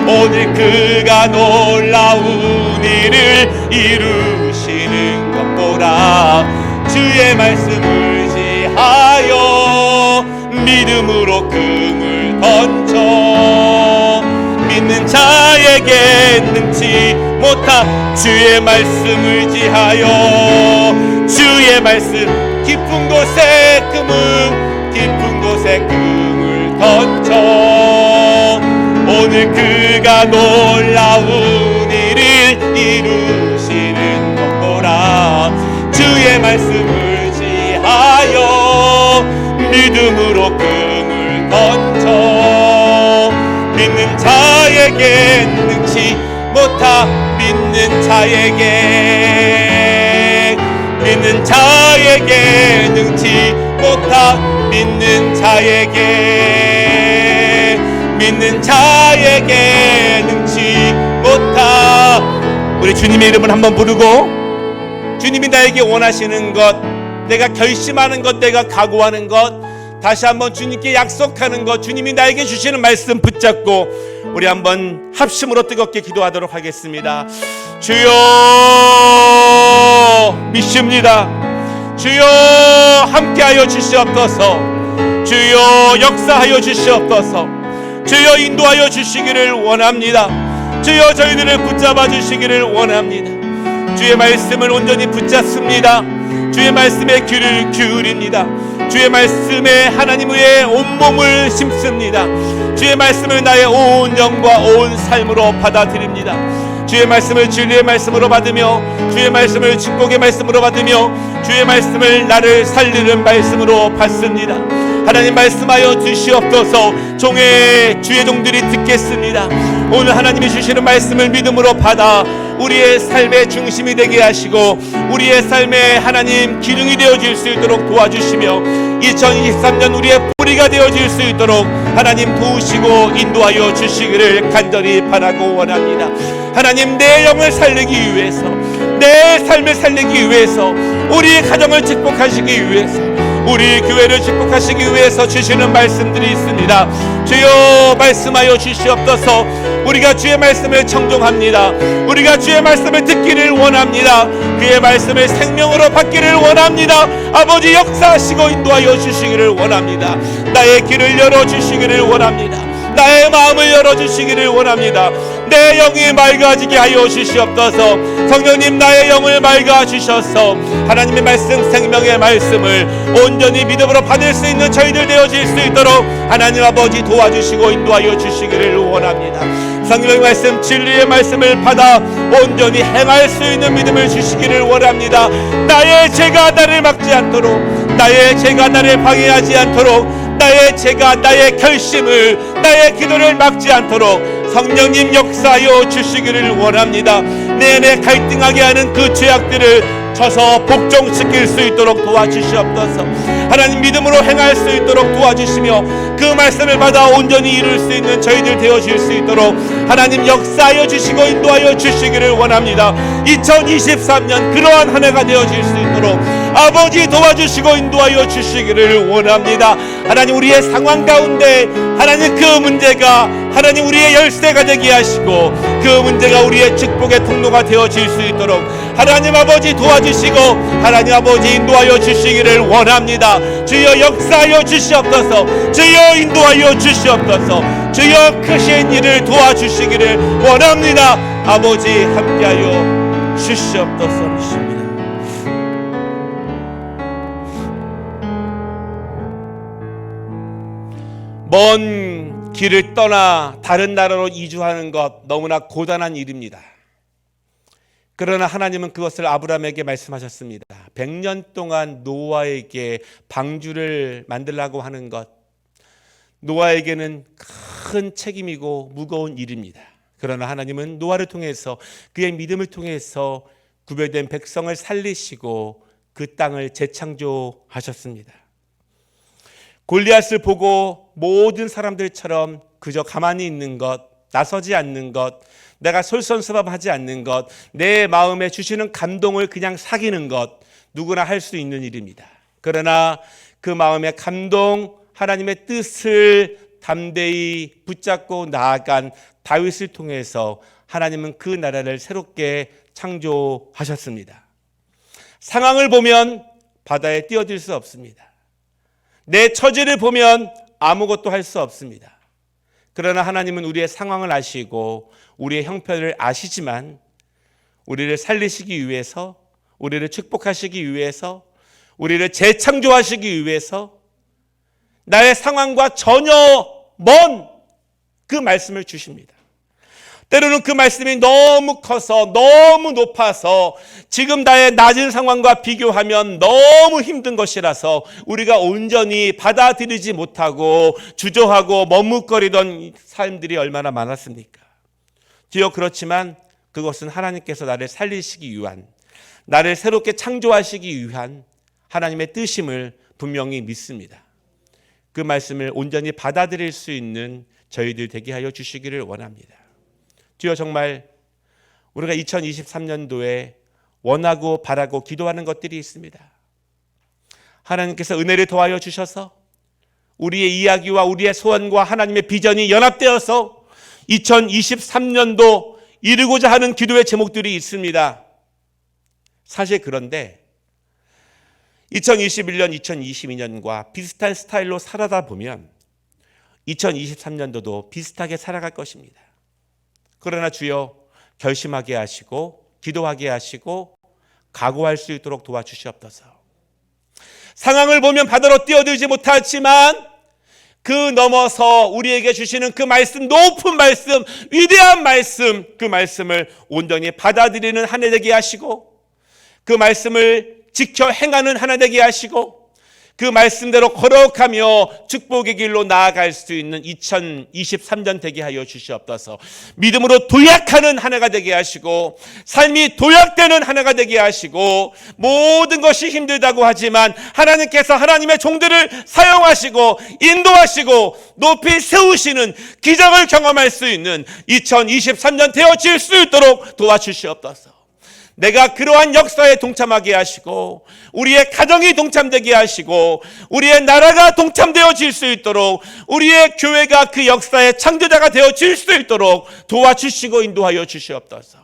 오늘 그가 놀라운 일을 이루시는 것 보라. 주의 말씀을 지하여 믿음으로 금을 던져 믿는 자에게 능치 못한 주의 말씀을 지하여 주의 말씀 깊은 곳에 금을 던져 오늘 그가 놀라운 일을 이루시는 것 보라. 주의 말씀을 지하여 믿음으로 금을 던져 믿는 자에게 능치 못한 믿는 자에게 능치 못한 믿는 자에게 능치 못한 우리 주님의 이름을 한번 부르고 주님이 나에게 원하시는 것, 내가 결심하는 것, 내가 각오하는 것, 다시 한번 주님께 약속하는 것, 주님이 나에게 주시는 말씀 붙잡고 우리 한번 합심으로 뜨겁게 기도하도록 하겠습니다. 주여 믿습니다. 주여 함께하여 주시옵소서. 주여 역사하여 주시옵소서. 주여 인도하여 주시기를 원합니다. 주여 저희들을 붙잡아 주시기를 원합니다. 주의 말씀을 온전히 붙잡습니다. 주의 말씀에 귀를 기울입니다. 주의 말씀에 하나님 위에 온몸을 심습니다. 주의 말씀을 나의 온 영과 온 삶으로 받아들입니다. 주의 말씀을 진리의 말씀으로 받으며 주의 말씀을 축복의 말씀으로 받으며 주의 말씀을 나를 살리는 말씀으로 받습니다. 하나님 말씀하여 주시옵소서. 주의 종들이 듣겠습니다. 오늘 하나님이 주시는 말씀을 믿음으로 받아 우리의 삶의 중심이 되게 하시고 우리의 삶에 하나님 기둥이 되어질 수 있도록 도와주시며 2023년 우리의 뿌리가 되어질 수 있도록 하나님 도우시고 인도하여 주시기를 간절히 바라고 원합니다. 하나님 내 영을 살리기 위해서 내 삶을 살리기 위해서 우리 가정을 축복하시기 위해서 우리 교회를 축복하시기 위해서 주시는 말씀들이 있습니다. 주여 말씀하여 주시옵소서. 우리가 주의 말씀을 청종합니다. 우리가 주의 말씀을 듣기를 원합니다. 그의 말씀을 생명으로 받기를 원합니다. 아버지 역사하시고 인도하여 주시기를 원합니다. 나의 길을 열어주시기를 원합니다. 나의 마음을 열어주시기를 원합니다. 내 영이 맑아지게 하여 주시옵소서. 성령님 나의 영을 맑아 주셔서 하나님의 말씀 생명의 말씀을 온전히 믿음으로 받을 수 있는 저희들 되어질 수 있도록 하나님 아버지 도와주시고 인도하여 주시기를 원합니다. 성령의 말씀 진리의 말씀을 받아 온전히 행할 수 있는 믿음을 주시기를 원합니다. 나의 죄가 나를 막지 않도록 나의 죄가 나를 방해하지 않도록 나의 죄가 나의 결심을 나의 기도를 막지 않도록 성령님 역사하여 주시기를 원합니다. 내내 갈등하게 하는 그 죄악들을 쳐서 복종시킬 수 있도록 도와주시옵소서. 하나님 믿음으로 행할 수 있도록 도와주시며 그 말씀을 받아 온전히 이룰 수 있는 저희들 되어질 수 있도록 하나님 역사하여 주시고 인도하여 주시기를 원합니다. 2023년 그러한 한 해가 되어질 수 있도록 아버지 도와주시고 인도하여 주시기를 원합니다. 하나님 우리의 상황 가운데 하나님 그 문제가 하나님 우리의 열쇠가 되게 하시고 그 문제가 우리의 축복의 통로가 되어질 수 있도록 하나님 아버지 도와주시고 하나님 아버지 인도하여 주시기를 원합니다. 주여 역사하여 주시옵소서. 주여 인도하여 주시옵소서. 주여 크신 일을 도와주시기를 원합니다. 아버지 함께하여 주시옵소서. 믿습니다. 먼 길을 떠나 다른 나라로 이주하는 것 너무나 고단한 일입니다. 그러나 하나님은 그것을 아브라함에게 말씀하셨습니다. 100년 동안 노아에게 방주를 만들라고 하는 것, 노아에게는 큰 책임이고 무거운 일입니다. 그러나 하나님은 노아를 통해서 그의 믿음을 통해서 구별된 백성을 살리시고 그 땅을 재창조하셨습니다. 골리앗을 보고 모든 사람들처럼 그저 가만히 있는 것, 나서지 않는 것, 내가 솔선수범하지 않는 것, 내 마음에 주시는 감동을 그냥 사귀는 것, 누구나 할 수 있는 일입니다. 그러나 그 마음의 감동, 하나님의 뜻을 담대히 붙잡고 나아간 다윗을 통해서 하나님은 그 나라를 새롭게 창조하셨습니다. 상황을 보면 바다에 뛰어들 수 없습니다. 내 처지를 보면 아무것도 할 수 없습니다. 그러나 하나님은 우리의 상황을 아시고 우리의 형편을 아시지만 우리를 살리시기 위해서, 우리를 축복하시기 위해서, 우리를 재창조하시기 위해서 나의 상황과 전혀 먼 그 말씀을 주십니다. 때로는 그 말씀이 너무 커서, 너무 높아서 지금 나의 낮은 상황과 비교하면 너무 힘든 것이라서 우리가 온전히 받아들이지 못하고 주저하고 머뭇거리던 삶들이 얼마나 많았습니까? 주여, 그렇지만 그것은 하나님께서 나를 살리시기 위한, 나를 새롭게 창조하시기 위한 하나님의 뜻임을 분명히 믿습니다. 그 말씀을 온전히 받아들일 수 있는 저희들 되게 하여 주시기를 원합니다. 주여, 정말 우리가 2023년도에 원하고 바라고 기도하는 것들이 있습니다. 하나님께서 은혜를 더하여 주셔서 우리의 이야기와 우리의 소원과 하나님의 비전이 연합되어서 2023년도 이루고자 하는 기도의 제목들이 있습니다. 사실 그런데 2021년, 2022년과 비슷한 스타일로 살아다 보면 2023년도도 비슷하게 살아갈 것입니다. 그러나 주여, 결심하게 하시고 기도하게 하시고 각오할 수 있도록 도와주시옵소서. 상황을 보면 바다로 뛰어들지 못하지만 그 넘어서 우리에게 주시는 그 말씀, 높은 말씀, 위대한 말씀, 그 말씀을 온전히 받아들이는 한 해 되게 하시고 그 말씀을 지켜 행하는 하나 되게 하시고 그 말씀대로 거룩하며 축복의 길로 나아갈 수 있는 2023년 되게 하여 주시옵소서. 믿음으로 도약하는 한 해가 되게 하시고 삶이 도약되는 한 해가 되게 하시고 모든 것이 힘들다고 하지만 하나님께서 하나님의 종들을 사용하시고 인도하시고 높이 세우시는 기적을 경험할 수 있는 2023년 되어질 수 있도록 도와주시옵소서. 내가 그러한 역사에 동참하게 하시고 우리의 가정이 동참되게 하시고 우리의 나라가 동참되어질 수 있도록 우리의 교회가 그 역사의 창조자가 되어질 수 있도록 도와주시고 인도하여 주시옵소서.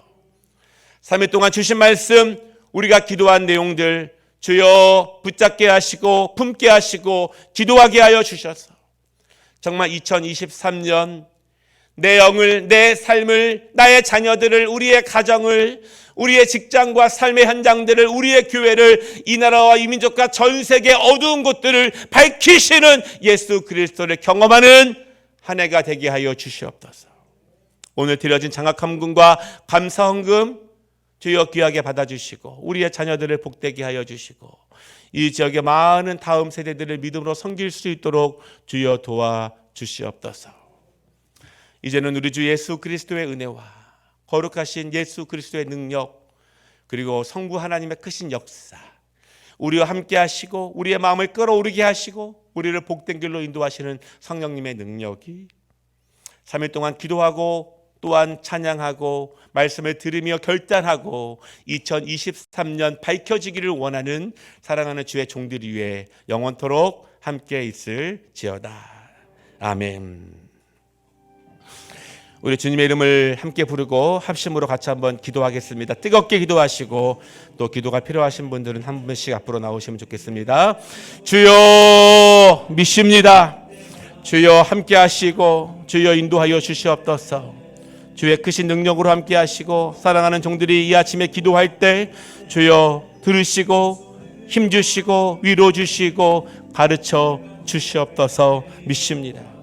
3일 동안 주신 말씀, 우리가 기도한 내용들 주여 붙잡게 하시고 품게 하시고 기도하게 하여 주셔서 정말 2023년 내 영을, 내 삶을, 나의 자녀들을, 우리의 가정을, 우리의 직장과 삶의 현장들을, 우리의 교회를, 이 나라와 이 민족과 전 세계 어두운 곳들을 밝히시는 예수 그리스도를 경험하는 한 해가 되게 하여 주시옵소서. 오늘 드려진 장학헌금과 감사헌금 주여 귀하게 받아주시고 우리의 자녀들을 복되게 하여 주시고 이 지역의 많은 다음 세대들을 믿음으로 섬길 수 있도록 주여 도와주시옵소서. 이제는 우리 주 예수 그리스도의 은혜와 거룩하신 예수 그리스도의 능력 그리고 성부 하나님의 크신 역사 우리와 함께 하시고 우리의 마음을 끌어오르게 하시고 우리를 복된 길로 인도하시는 성령님의 능력이 3일 동안 기도하고 또한 찬양하고 말씀을 들으며 결단하고 2023년 밝혀지기를 원하는 사랑하는 주의 종들 위해 영원토록 함께 있을지어다. 아멘. 우리 주님의 이름을 함께 부르고 합심으로 같이 한번 기도하겠습니다. 뜨겁게 기도하시고 또 기도가 필요하신 분들은 한 분씩 앞으로 나오시면 좋겠습니다. 주여 믿습니다. 주여 함께 하시고 주여 인도하여 주시옵소서. 주의 크신 능력으로 함께 하시고 사랑하는 종들이 이 아침에 기도할 때 주여 들으시고 힘 주시고 위로 주시고 가르쳐 주시옵소서 믿습니다.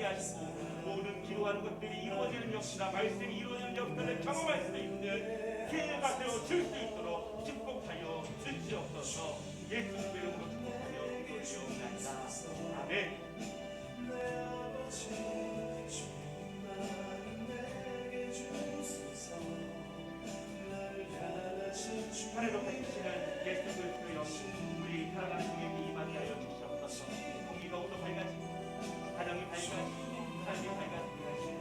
감당하게 하시고 모든 기도하는 것들이 이루어지는 역사, 말씀이 이루어지는 역사를 경험할 수 있는 기회가 되어 줄 수 있도록 축복하여 주시옵소서. 예수님의 이름으로 축복하여 기도드리옵나이다. 아멘. 하늘로 밝히시는 예수 그리스도의 영이 우리 사랑하는 종에게 임하게 하여 주시옵소서. 공기 더욱더 밝아지고 가정이 밝아지고 삶이 밝아지게 하시고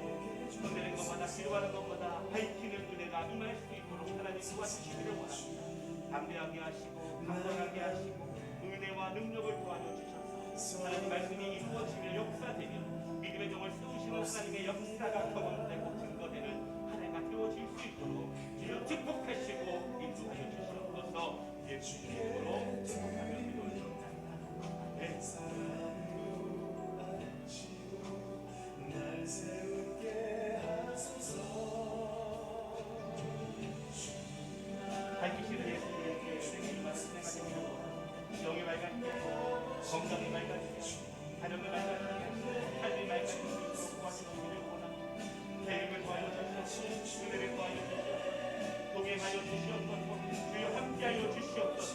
손대는 것마다 기도하는 것마다 밝히는 은혜가 임할 수 있도록 하나님 도와주시기를 원합니다. 담대하게 하시고 강건하게 하시고 은혜와 능력을 도와줘 주셔서 하나님 말씀이 이루어지며 역사되며 믿음의 종을 세우시는 하나님의 역사가 경험되고 증거되는 한 해가 되어질 수 있도록 주여 축복하시고 인도하여 주시옵소서. 예수님의 이름으로 축복하며 기도드립니다. 아멘. 밝히시는 예수님의 생일만 진행하시기 원합니다. 영이 맑아지게 건강이 맑아지게 가정이 맑아지게 삶이 맑아지게 도와주시기를 원합니다. 계획을 도와여 주시옵소서. 은혜를 도와여 주시옵소서. 동행하여 주시옵소서. 주여 함께하여 주시옵소서.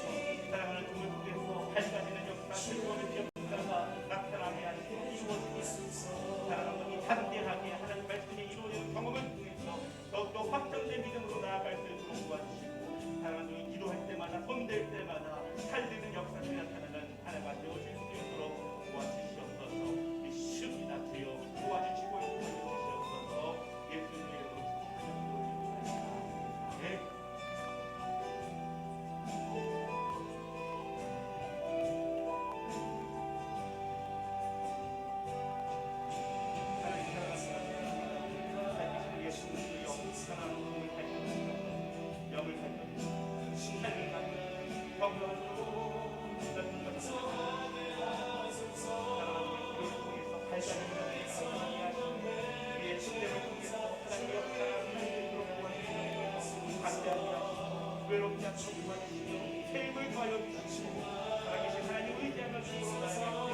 사랑하는 주를 통해서 밝아지는 역사, 새로운 역사가 나타나게 하시고 이루어지게 하시고 사랑하는 분이 담대하게 하나님 말씀이 이루어지는 경험을 통해서 더욱더 확정된 믿음으로 나아갈 수 있도록 도와주시고 사랑하는 분이 기도할 때마다 손댈 때마다 살리는 역사들이 나타나는 하나가 되어질 수 있도록 도와주시옵소서. 믿습니다. 주여 도와주시고 인도하여 주시옵소서. 예수님의 이름으로 축복하여 기도드립니다. 영을 밝혀주시고 신앙을 밝혀주시고 경험으로 사랑하는 것을 통해서 밝혀주시고 이해하시고 우리의 침대를 통해서 하나님의 역사를 도와주시고 반대하게 하시고 외롭지 않도록 도와주시고 세임을 도와여 주시고 살아계신 하나님 의지하며 주시고 하나님을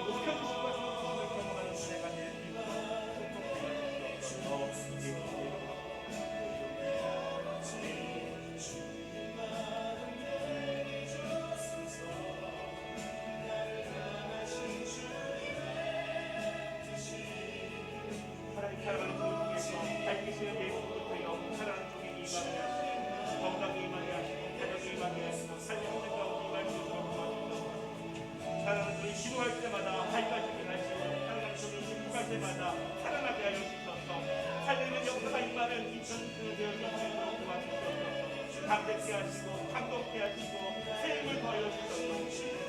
높여주시고 하시고 경험하는 은혜가 될 수 있도록 축복하여 주시옵소서. 하나님 사랑하는 종을 통해서 밝히시는 예수부터 영 사랑하는 종에게 임하게 하시고 건강에 임하게 하시고 가정에 임하게 하시고 삶의 모든 가운데 임할 수 있도록 도와주시옵소서. 사랑하는 종이 기도할 때마다 밝아지게 하시고 사랑하는 종이 신속할 때마다 살아나게 하여 주셔서 살리는 역사가 임하는 2000그 되어지도록 도와주시옵소서. 감격케 하시고 감동케 하시고 세임을 더하여 주셔서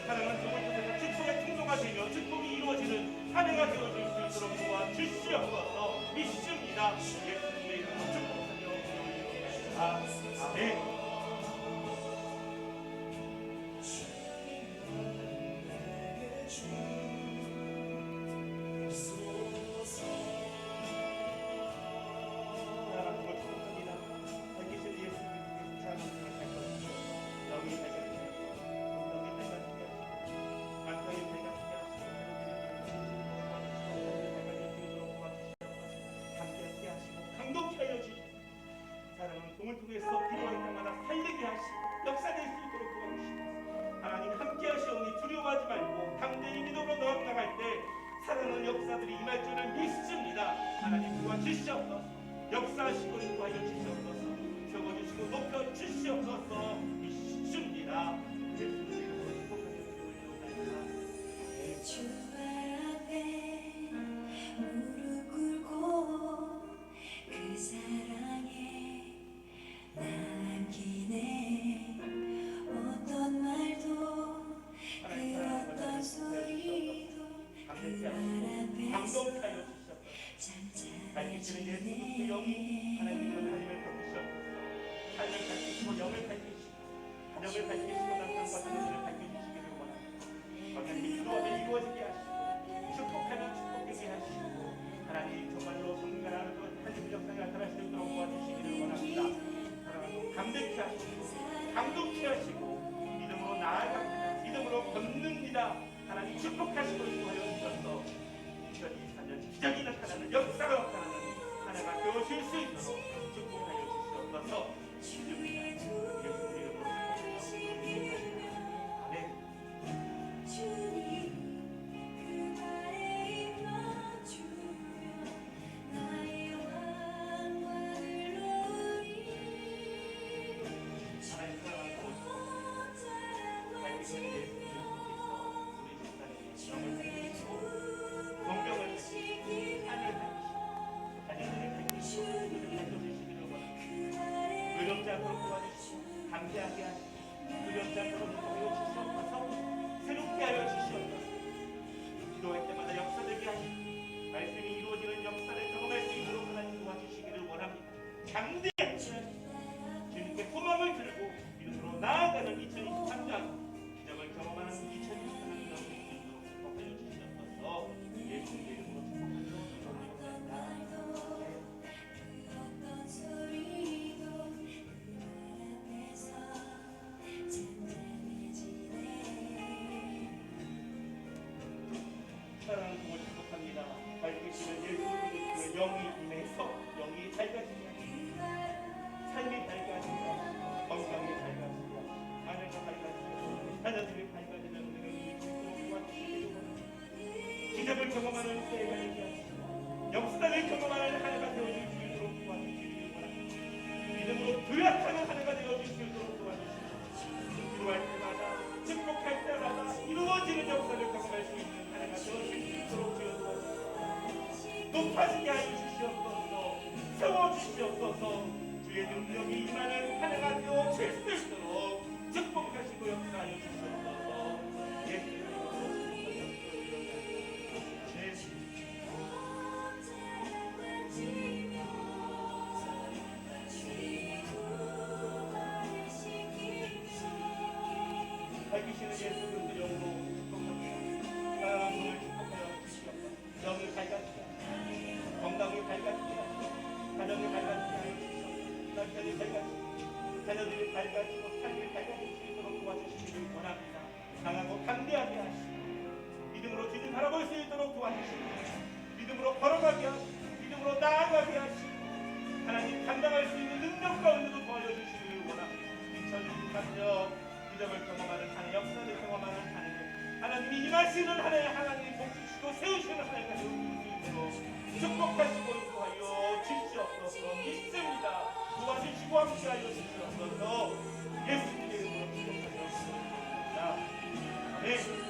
사랑하는 종을 통해서 축복의 통로가 되며 축복이 이루어지는 한 해가 되어질 수 있도록 도와주시옵소서. 믿습니다. 예수님의 이름으로 축복하며 기도드립니다. 아멘. 사랑하는 종을 통해서 필요할 때마다 살리게 하시고 역사될 수 있도록 도와주시고 하나님 함께 하시오니 두려워하지 말고 담대히 믿음으로 나아갈 때 사랑하는 역사들이 임할 줄을 믿습니다. 하나님 도와주시옵소서. 역사하시고 인도하여 주시옵소서. 세워주시고 높여주시옵소서. 믿습니다. 예수님의 이름으로 축복하여 기도드리옵나이다. 주발 앞에 무릎 꿇고 그 사랑에 남기네. 어떤 말도 그 어떤 소리도 그 말 앞에서 밝히시는 영이 하나님의 하나님을 밝히시옵소서. 삶을 밝히시고 영을 밝히시고 가정을 밝히시고 남편과 자녀들을 밝혀주시기를 원합니다. 하나님 기도하며 이루어지게 하시고 축복하며 축복되게 하시고 하나님 정말로 성가라는 것 하나님의 역사가 나타날 수 있도록 도와주시기를 원합니다. 하나님 감격케 하시고 감동케 하시고 믿음으로 나아갑니다. 믿음으로 걷는니다. 하나님 축복하시고 인도하여 주셔서 2024년 나타나는 기적이 나타나는 역사가 나타나는 한 해가 되어질 수 있도록 축복하여 주시옵소서. 주의 두 예수님 이름으로 아멘. 주님 그 발에 입맞추며 나의 왕관을 놓으리 하나님 사랑하고 밝히신 예수님께서 우리 집단에 영을 공경을 하시고 하늘 자녀들의 밝히시고 그들을 밝혀주시기를 원합니다. 외롭지 않도록 도와주시고 감사하게 하시고 두렵지 않도록 인도하여 주시옵소서. 새롭게 하여 주시옵소서. 기도할 때마다 역사되게 하시고 말씀이 이루어지는 역사를 경험할 수 있도록 하나님 도와주시기를 원합니다. 장대하게 하시고 주님께 소망을 들고 믿음으로 나아가는 2023년 기적을 경험하는 2023년 되어질 수 있도록 축복하여 주시옵소서. 예수님의 이름으로 축복합니다. 어떤 소리도 그 앞에서 잔잔해지네 사랑하는 부모 축복합니다. 밝히시는 예수님의 그 영이 임해서 영이 밝아지게 하시고 삶이 밝아지게 하시고 건강이 밝아지게 하시고 아내가 밝아지고 자녀들이 밝아지는 은혜를 주시고 도와주시기를 원합니다. 기적을 경험하는 때가 되게 하시고 역사를 경험하는 한 해가 되어줄 수 있도록 도와주시기를 원합니다. 믿음으로 도약하는 한 해가 되어줄 수 있도록 도와주시고 기도할 때마다 축복할 때마다 이루어지는 역사를 경험할 수 있는 한 해가 되어줄 수 있도록 주여 도와주시고 높아지게 하여 주시옵소서. 세워주시옵소서. 주의 능력이 임하는 한 해가 되어질 수 있도록 축복하시고 역사하여 주시옵소서. 예수님으로 밝히시는 예수 그리스도 영으로 축복합니다. 사랑하는 분을 축복하여 주시옵소서. 영이 밝아지게 하시고 건강이 밝아지게 하시고 가정이 밝아지게 하여 주시옵소서. 남편이 밝아지고 자녀들이 밝아지고 삶이 밝아질 수 있도록 도와주시기를 원합니다. 강하고 강대하게 하시고 믿음으로 주님 바라볼 수 있도록 도와주시고 믿음으로 걸어가게 하시고 믿음으로 나아가게 하시고 하나님 감당할 수 있는 능력과 은혜도 도와주시기를 원합니다. 2023년 기적을 경험하는 한 해, 역사를 경험하는 한 해, 하나님이 임하시는 한 해, 하나님 복주시고 세우시는 한 해가 되어질 수 있도록 축복하시고 인도하여 주시옵소서. 믿습니다. 도와주시고 함께하여 주시옵소서. 예수님의 이름으로 축복하여 주시옵소서. 아멘.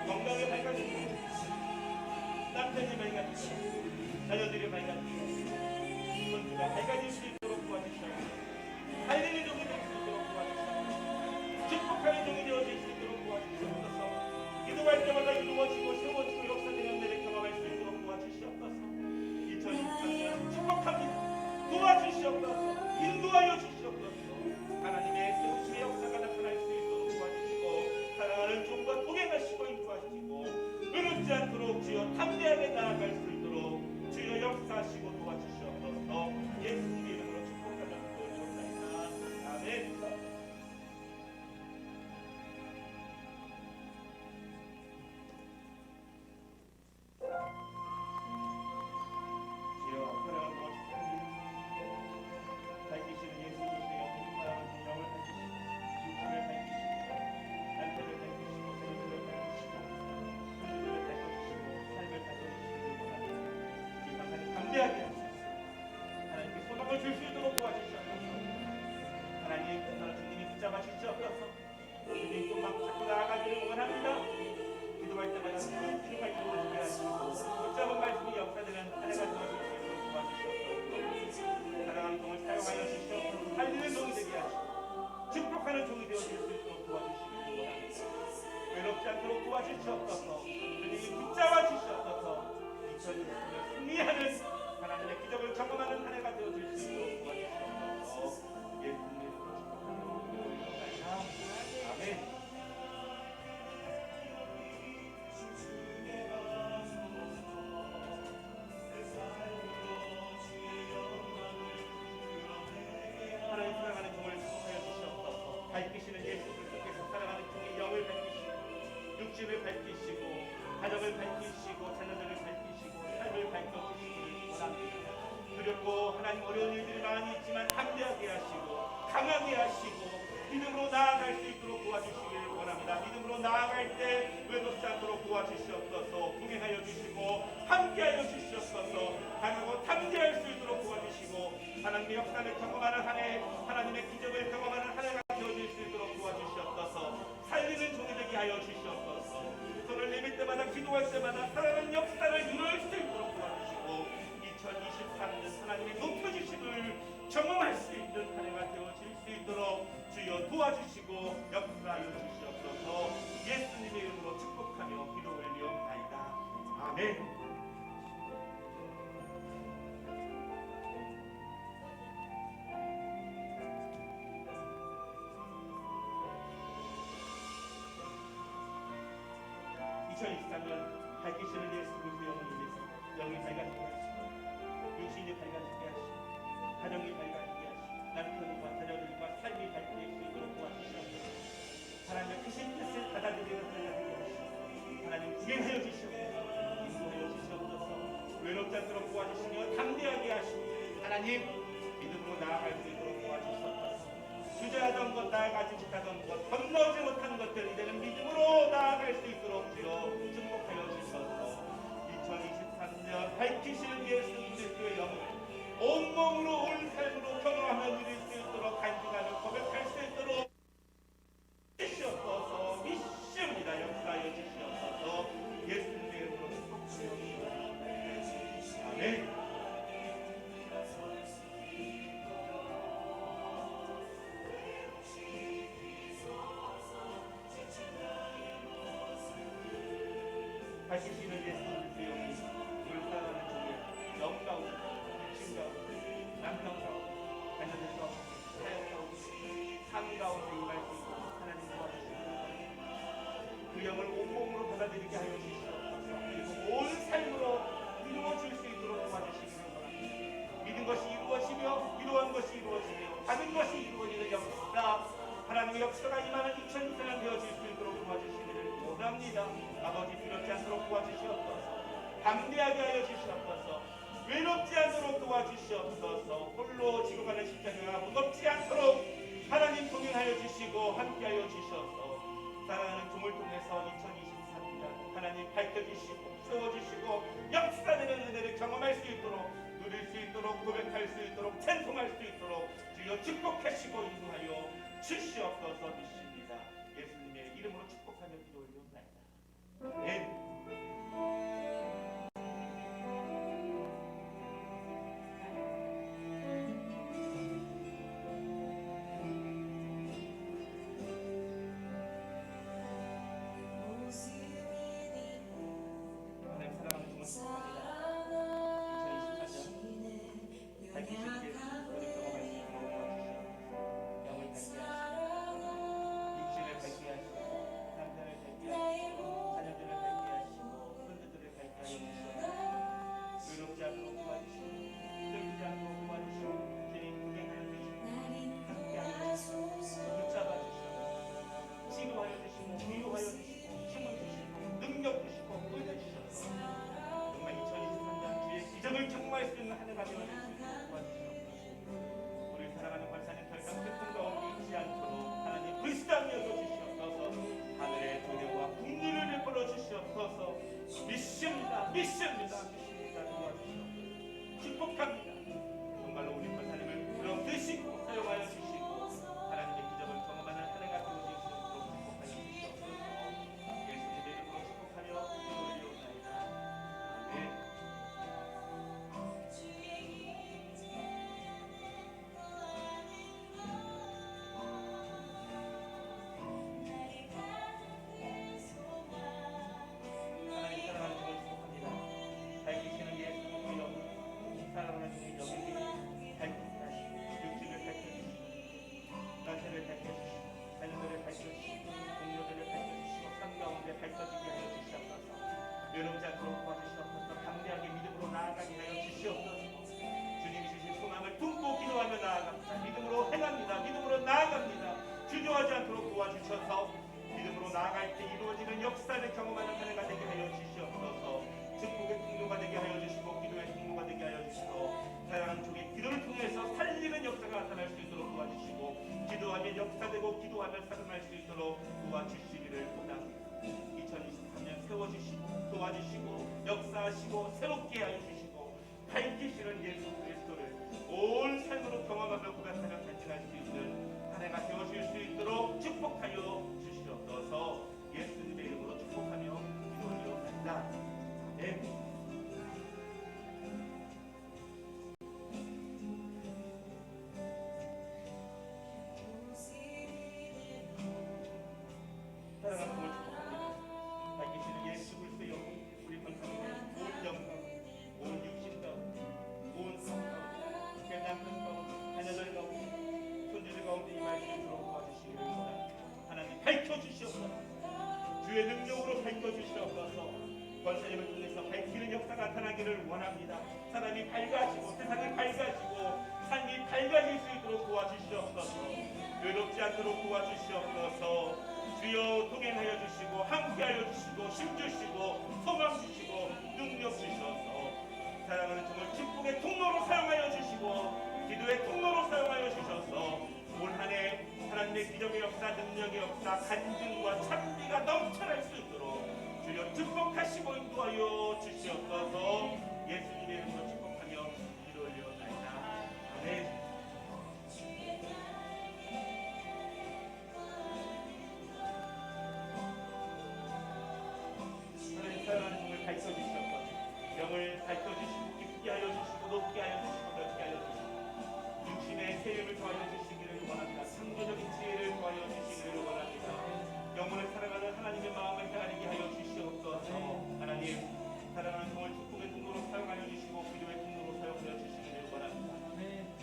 건강이 밝아지고 남편이 밝아지고 자녀들이 밝아지고 손주가 밝아질 수 있도록 도와주시옵소서. 살리는 종이 될 수 있도록 도와주시옵소서. 축복하는 종이 되어질 수 있도록 도와주시옵소서. 기도할 때마다 이루어지고 세워지고 역사되는 은혜를 경험할 수 있도록 도와주시옵소서. 2023년 축복합니다. 도와주시옵소서. 인도하여 주시옵소서. 하나님의 세우심의 역사가 나타날 수 있도록 도와주시고 사랑하는 종과 동행하시고 인도하시고 외롭지 않도록 주여 담대하게 나아갈 수 있도록 주여 역사하시고 도와주시옵소서. 예수님의 이름으로 축복하며 기도드리옵나이다. 아멘. 주여 사랑하는 부모 축복합니다. 밝히시는 예수 그리스도의 영혼 사랑하는 영을 밝히시고 주님을 밝히시고 남편을 밝히시고 자녀들을 밝히시고 손주들을 밝혀주시고 삶을 밝혀주시기를 원합니다. 우리 하나님 담대하게 하소서. 하나님께 소망을 줄 수 있도록 도와주시옵소서. 하나님 주님이 붙잡아 주시옵소서. 주님 또막 잡고 나아가기를 원합니다. 기도할 때마다 주님을 밝혀주시게 하시고 붙잡은 말씀이 역사되는 한 해가 되어질 수 있도록 도와주시옵소서. 사랑하는 종을 사용하여 주시옵소서. 살리는 종이 되게 하시고 축복하는 종이 되어질 수 있도록 도와주시기를 원합니다. 외롭지 않도록 도와주시옵소서. 주님이 붙잡아 주시옵소서. 2023년 승리하는 하나님의 기적을 경험하는 한 해가 되어질 수 있도록 도와주시옵소서. 예수님의 이름으로 축복합니다. 아멘. 하게 하시고 믿음으로 나아갈 수 있도록 도와주시길 원합니다. 믿음으로 나아갈 때 외롭지 않도록 도와주시옵소서. 동행하여 주시고 함께하여 주시옵소서. 강하고 탐지할 수 있도록 도와주시고 하나님의 역사를 경험하는 한 해, 하나님의 기적을 경험하는 한 해가 되어질 수 있도록 도와주시옵소서. 살리는 종이 되게 하여 주시옵소서. 손을 내밀 때마다 기도할 때마다 살아가는 역사를 이룰 수 있도록 도와주시고 2023년 하나님의 높여주심을 경험할 수 있는 한 해가 되어질 수 있도록 주여 도와주시고 역사하여 주시옵소서. 예수님의 이름으로 축복하며 기도 올리옵나이다. 아멘. 밝히시는 예수 그리스도의 영을 위해서 영이 밝아지게 하시고 육신이 밝아지게 하시고 가정이 밝아지게 하시고 남편과 자녀들과 삶이 밝게 수 있도록 도와주시옵소서. 하나님의 크신 뜻을 받아들이는 하나가 되게 하시고 하나님 구행하여 주시옵소서. 인도하여 주시옵소서. 외롭지 않도록 도와주시며 담대하게 하시고 하나님 믿음으로 나아갈 수 있도록 도와주시옵소서. 주저하던 것, 나아가지 못하던 것, 건너지 못한 것들 이제는 믿음으로 나아갈 수 있도록 주여 축복하여 주셔서 2023년 밝히시는 예수 그리스도의 영을 온몸으로 온 삶으로 경험하며 누릴 수 있도록 간증하며 고백할 수 있도록 주시옵소서. 믿습니다. 역사하여 주시옵소서. 예수님의 이름으로 축복하여 주시옵소서. 아멘. 밝히시는 예수 그리스도의 영이 불사하는 중에 영 가운데, 육신 가운데, 남편 가운데, 자녀들 가운데, 사역 가운데, 삶 가운데 임할 수 있도록 하나님 도와주시고 그 영을 온몸으로 받아들이게 하여 주시옵소서. 그리고 온 삶으로 이루어질 수 있도록 도와주시기를 바랍니다. 믿은 것이 이루어지며 기도한 것이 이루어지며 받은 것이 이루어지는 역사, 하나님의 역사가 임하는 2024년 되어질 수 있도록 도와주시기를 원합니다. 아버지 두렵지 않도록 도와주시옵소서. 담대하게 하여 주시옵소서. 외롭지 않도록 도와주시옵소서. 홀로 지고 가는 십자가가 무겁지 않도록 하나님 동행하여 주시고 함께하여 주시옵소서. 사랑하는 종을 통해서 2023년 하나님 밝혀주시고 세워주시고 역사되는 은혜를 경험할 수 있도록 누릴 수 있도록 고백할 수 있도록 찬송할 수 있도록 주여 축복하시고 인도하여 주시옵소서. 믿습니다. 예수님의 이름으로 축복하며 기도 올리옵나이다. 아멘. 하나님 사랑하는 주님 축복합니다. 2023년 밝히시는 예수 그리스도를 경험하시고 영을 밝게 하시고 육신을 밝게 하시고 남편을 밝게 하시고 자녀들을 밝게 하시고 손주들을 믿음으로 기도하며 살아날 수 있도록 도와주시기를 원합니다. 2023년 세워주시고 도와주시고 역사하시고 새롭게 하여 주시고 밝히시는 예수 그리스도를 온 삶으로 경험하며 고백하며 간증할 수 있는 한 해가 되어질 수 있도록 축복하여 주시옵소서. 예수님의 이름으로 축복하며 기도하옵나이다. 아멘. 사랑하는 올 축복합니다. 밝히시는 예수 그리스도의 영혼, 우리 건강에 온 영광, 온 육신과 온 성과, 깨닫는 가운데, 자녀들 가운데, 손주들 가운데 이 말씀으로 도와주시기를 원합니다. 하나님 밝혀주시옵소서. 주의 능력으로 밝혀주시옵소서. 권사님을 통해서 밝히는 역사가 나타나기를 원합니다. 사람이 밝아지고 세상이 밝아지고 삶이 밝아질 수 있도록 도와주시옵소서. 외롭지 않도록 도와주시옵소서. 주여 동행하여 주시고 함께하여 주시고 힘주시고 소망 주시고 능력 주셔서 사랑하는 정말 축복의 통로로 사용하여 주시고 기도의 통로로 사용하여 주셔서 올 한 해 하나님의 기적의 역사, 능력의 역사, 간증과 찬미가 넘쳐날 수 있도록 주여 축복하시고 인도하여 주시옵소서. 예수님의 이름으로 축복하며 기도 올려옵나이다. 아멘. 하나님 사랑하는 종을 밝혀주시옵소서. 영을 밝혀주시고 깊게 하여 주시고 높게 하여 주시고 넓게 하여 주시고 육신의 세력을 더하여 주시기를 원합니다. 창조적인 지혜를 더하여 주시기를 원합니다. 영혼을 사랑하는 하나님의 마음을 헤아리게 하여 주시옵소서. 하나님 사랑하는 종을 축복의 통로로 사용하여 주시고 기도의 통로로 사용하여 주시기를 원합니다.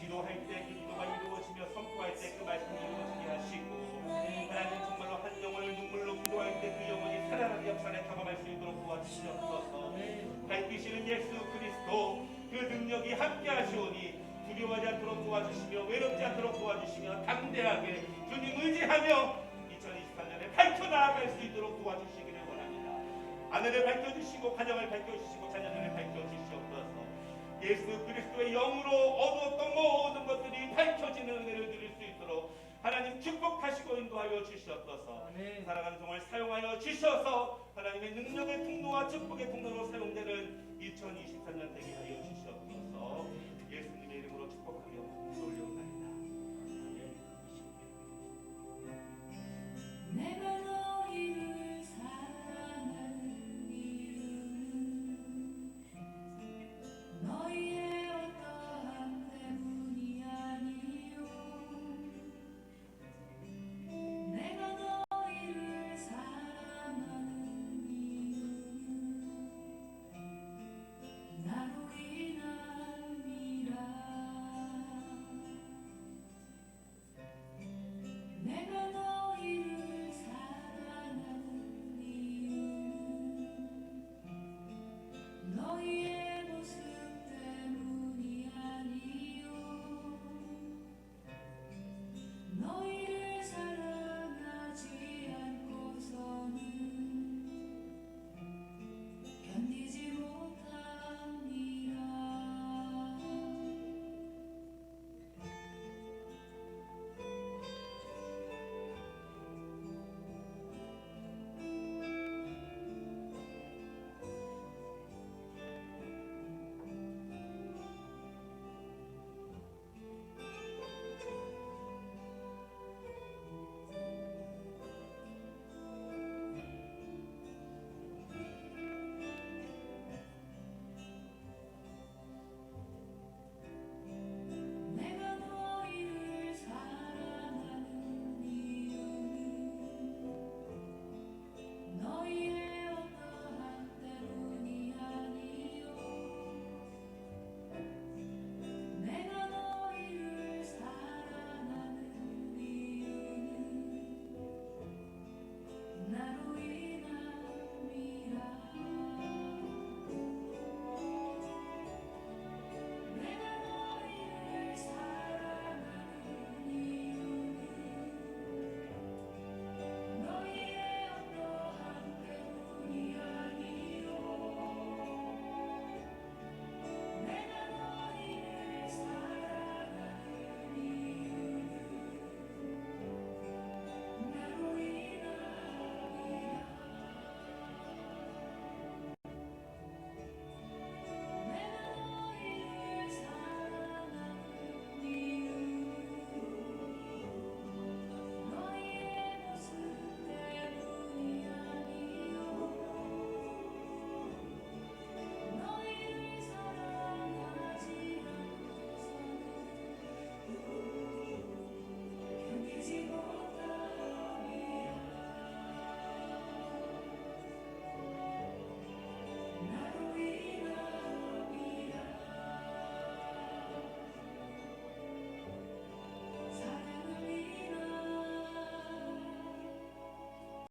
기도할 때 그 기도가 이루어지며 선포할 때 그 말씀이 이루어지게 하시고 하나님 정말로 한 영혼을 눈물로 기도할 때 그 영혼이 살아나는 역사를 경험할 수 있도록 도와주시옵소서. 밝히시는 예수 그리스도 그 능력이 함께 하시오니 두려워하지 않도록 도와주시며 외롭지 않도록 도와주시며 담대하게 주님 의지하며 2023년에 밝혀 나아갈 수 있도록 도와주시기를 원합니다. 아내를 밝혀주시고 가정을 밝혀주시고 자녀들을 밝혀주시옵소서. 예수 그리스도의 영으로 어두웠던 모든 것들이 밝혀지는 은혜를 드릴 수 있도록 하나님 축복하시고 인도하여 주시옵소서. 사랑하는 종을 사용하여 주셔서 하나님의 능력의 통로와 축복의 통로로 사용되는 2023년 되게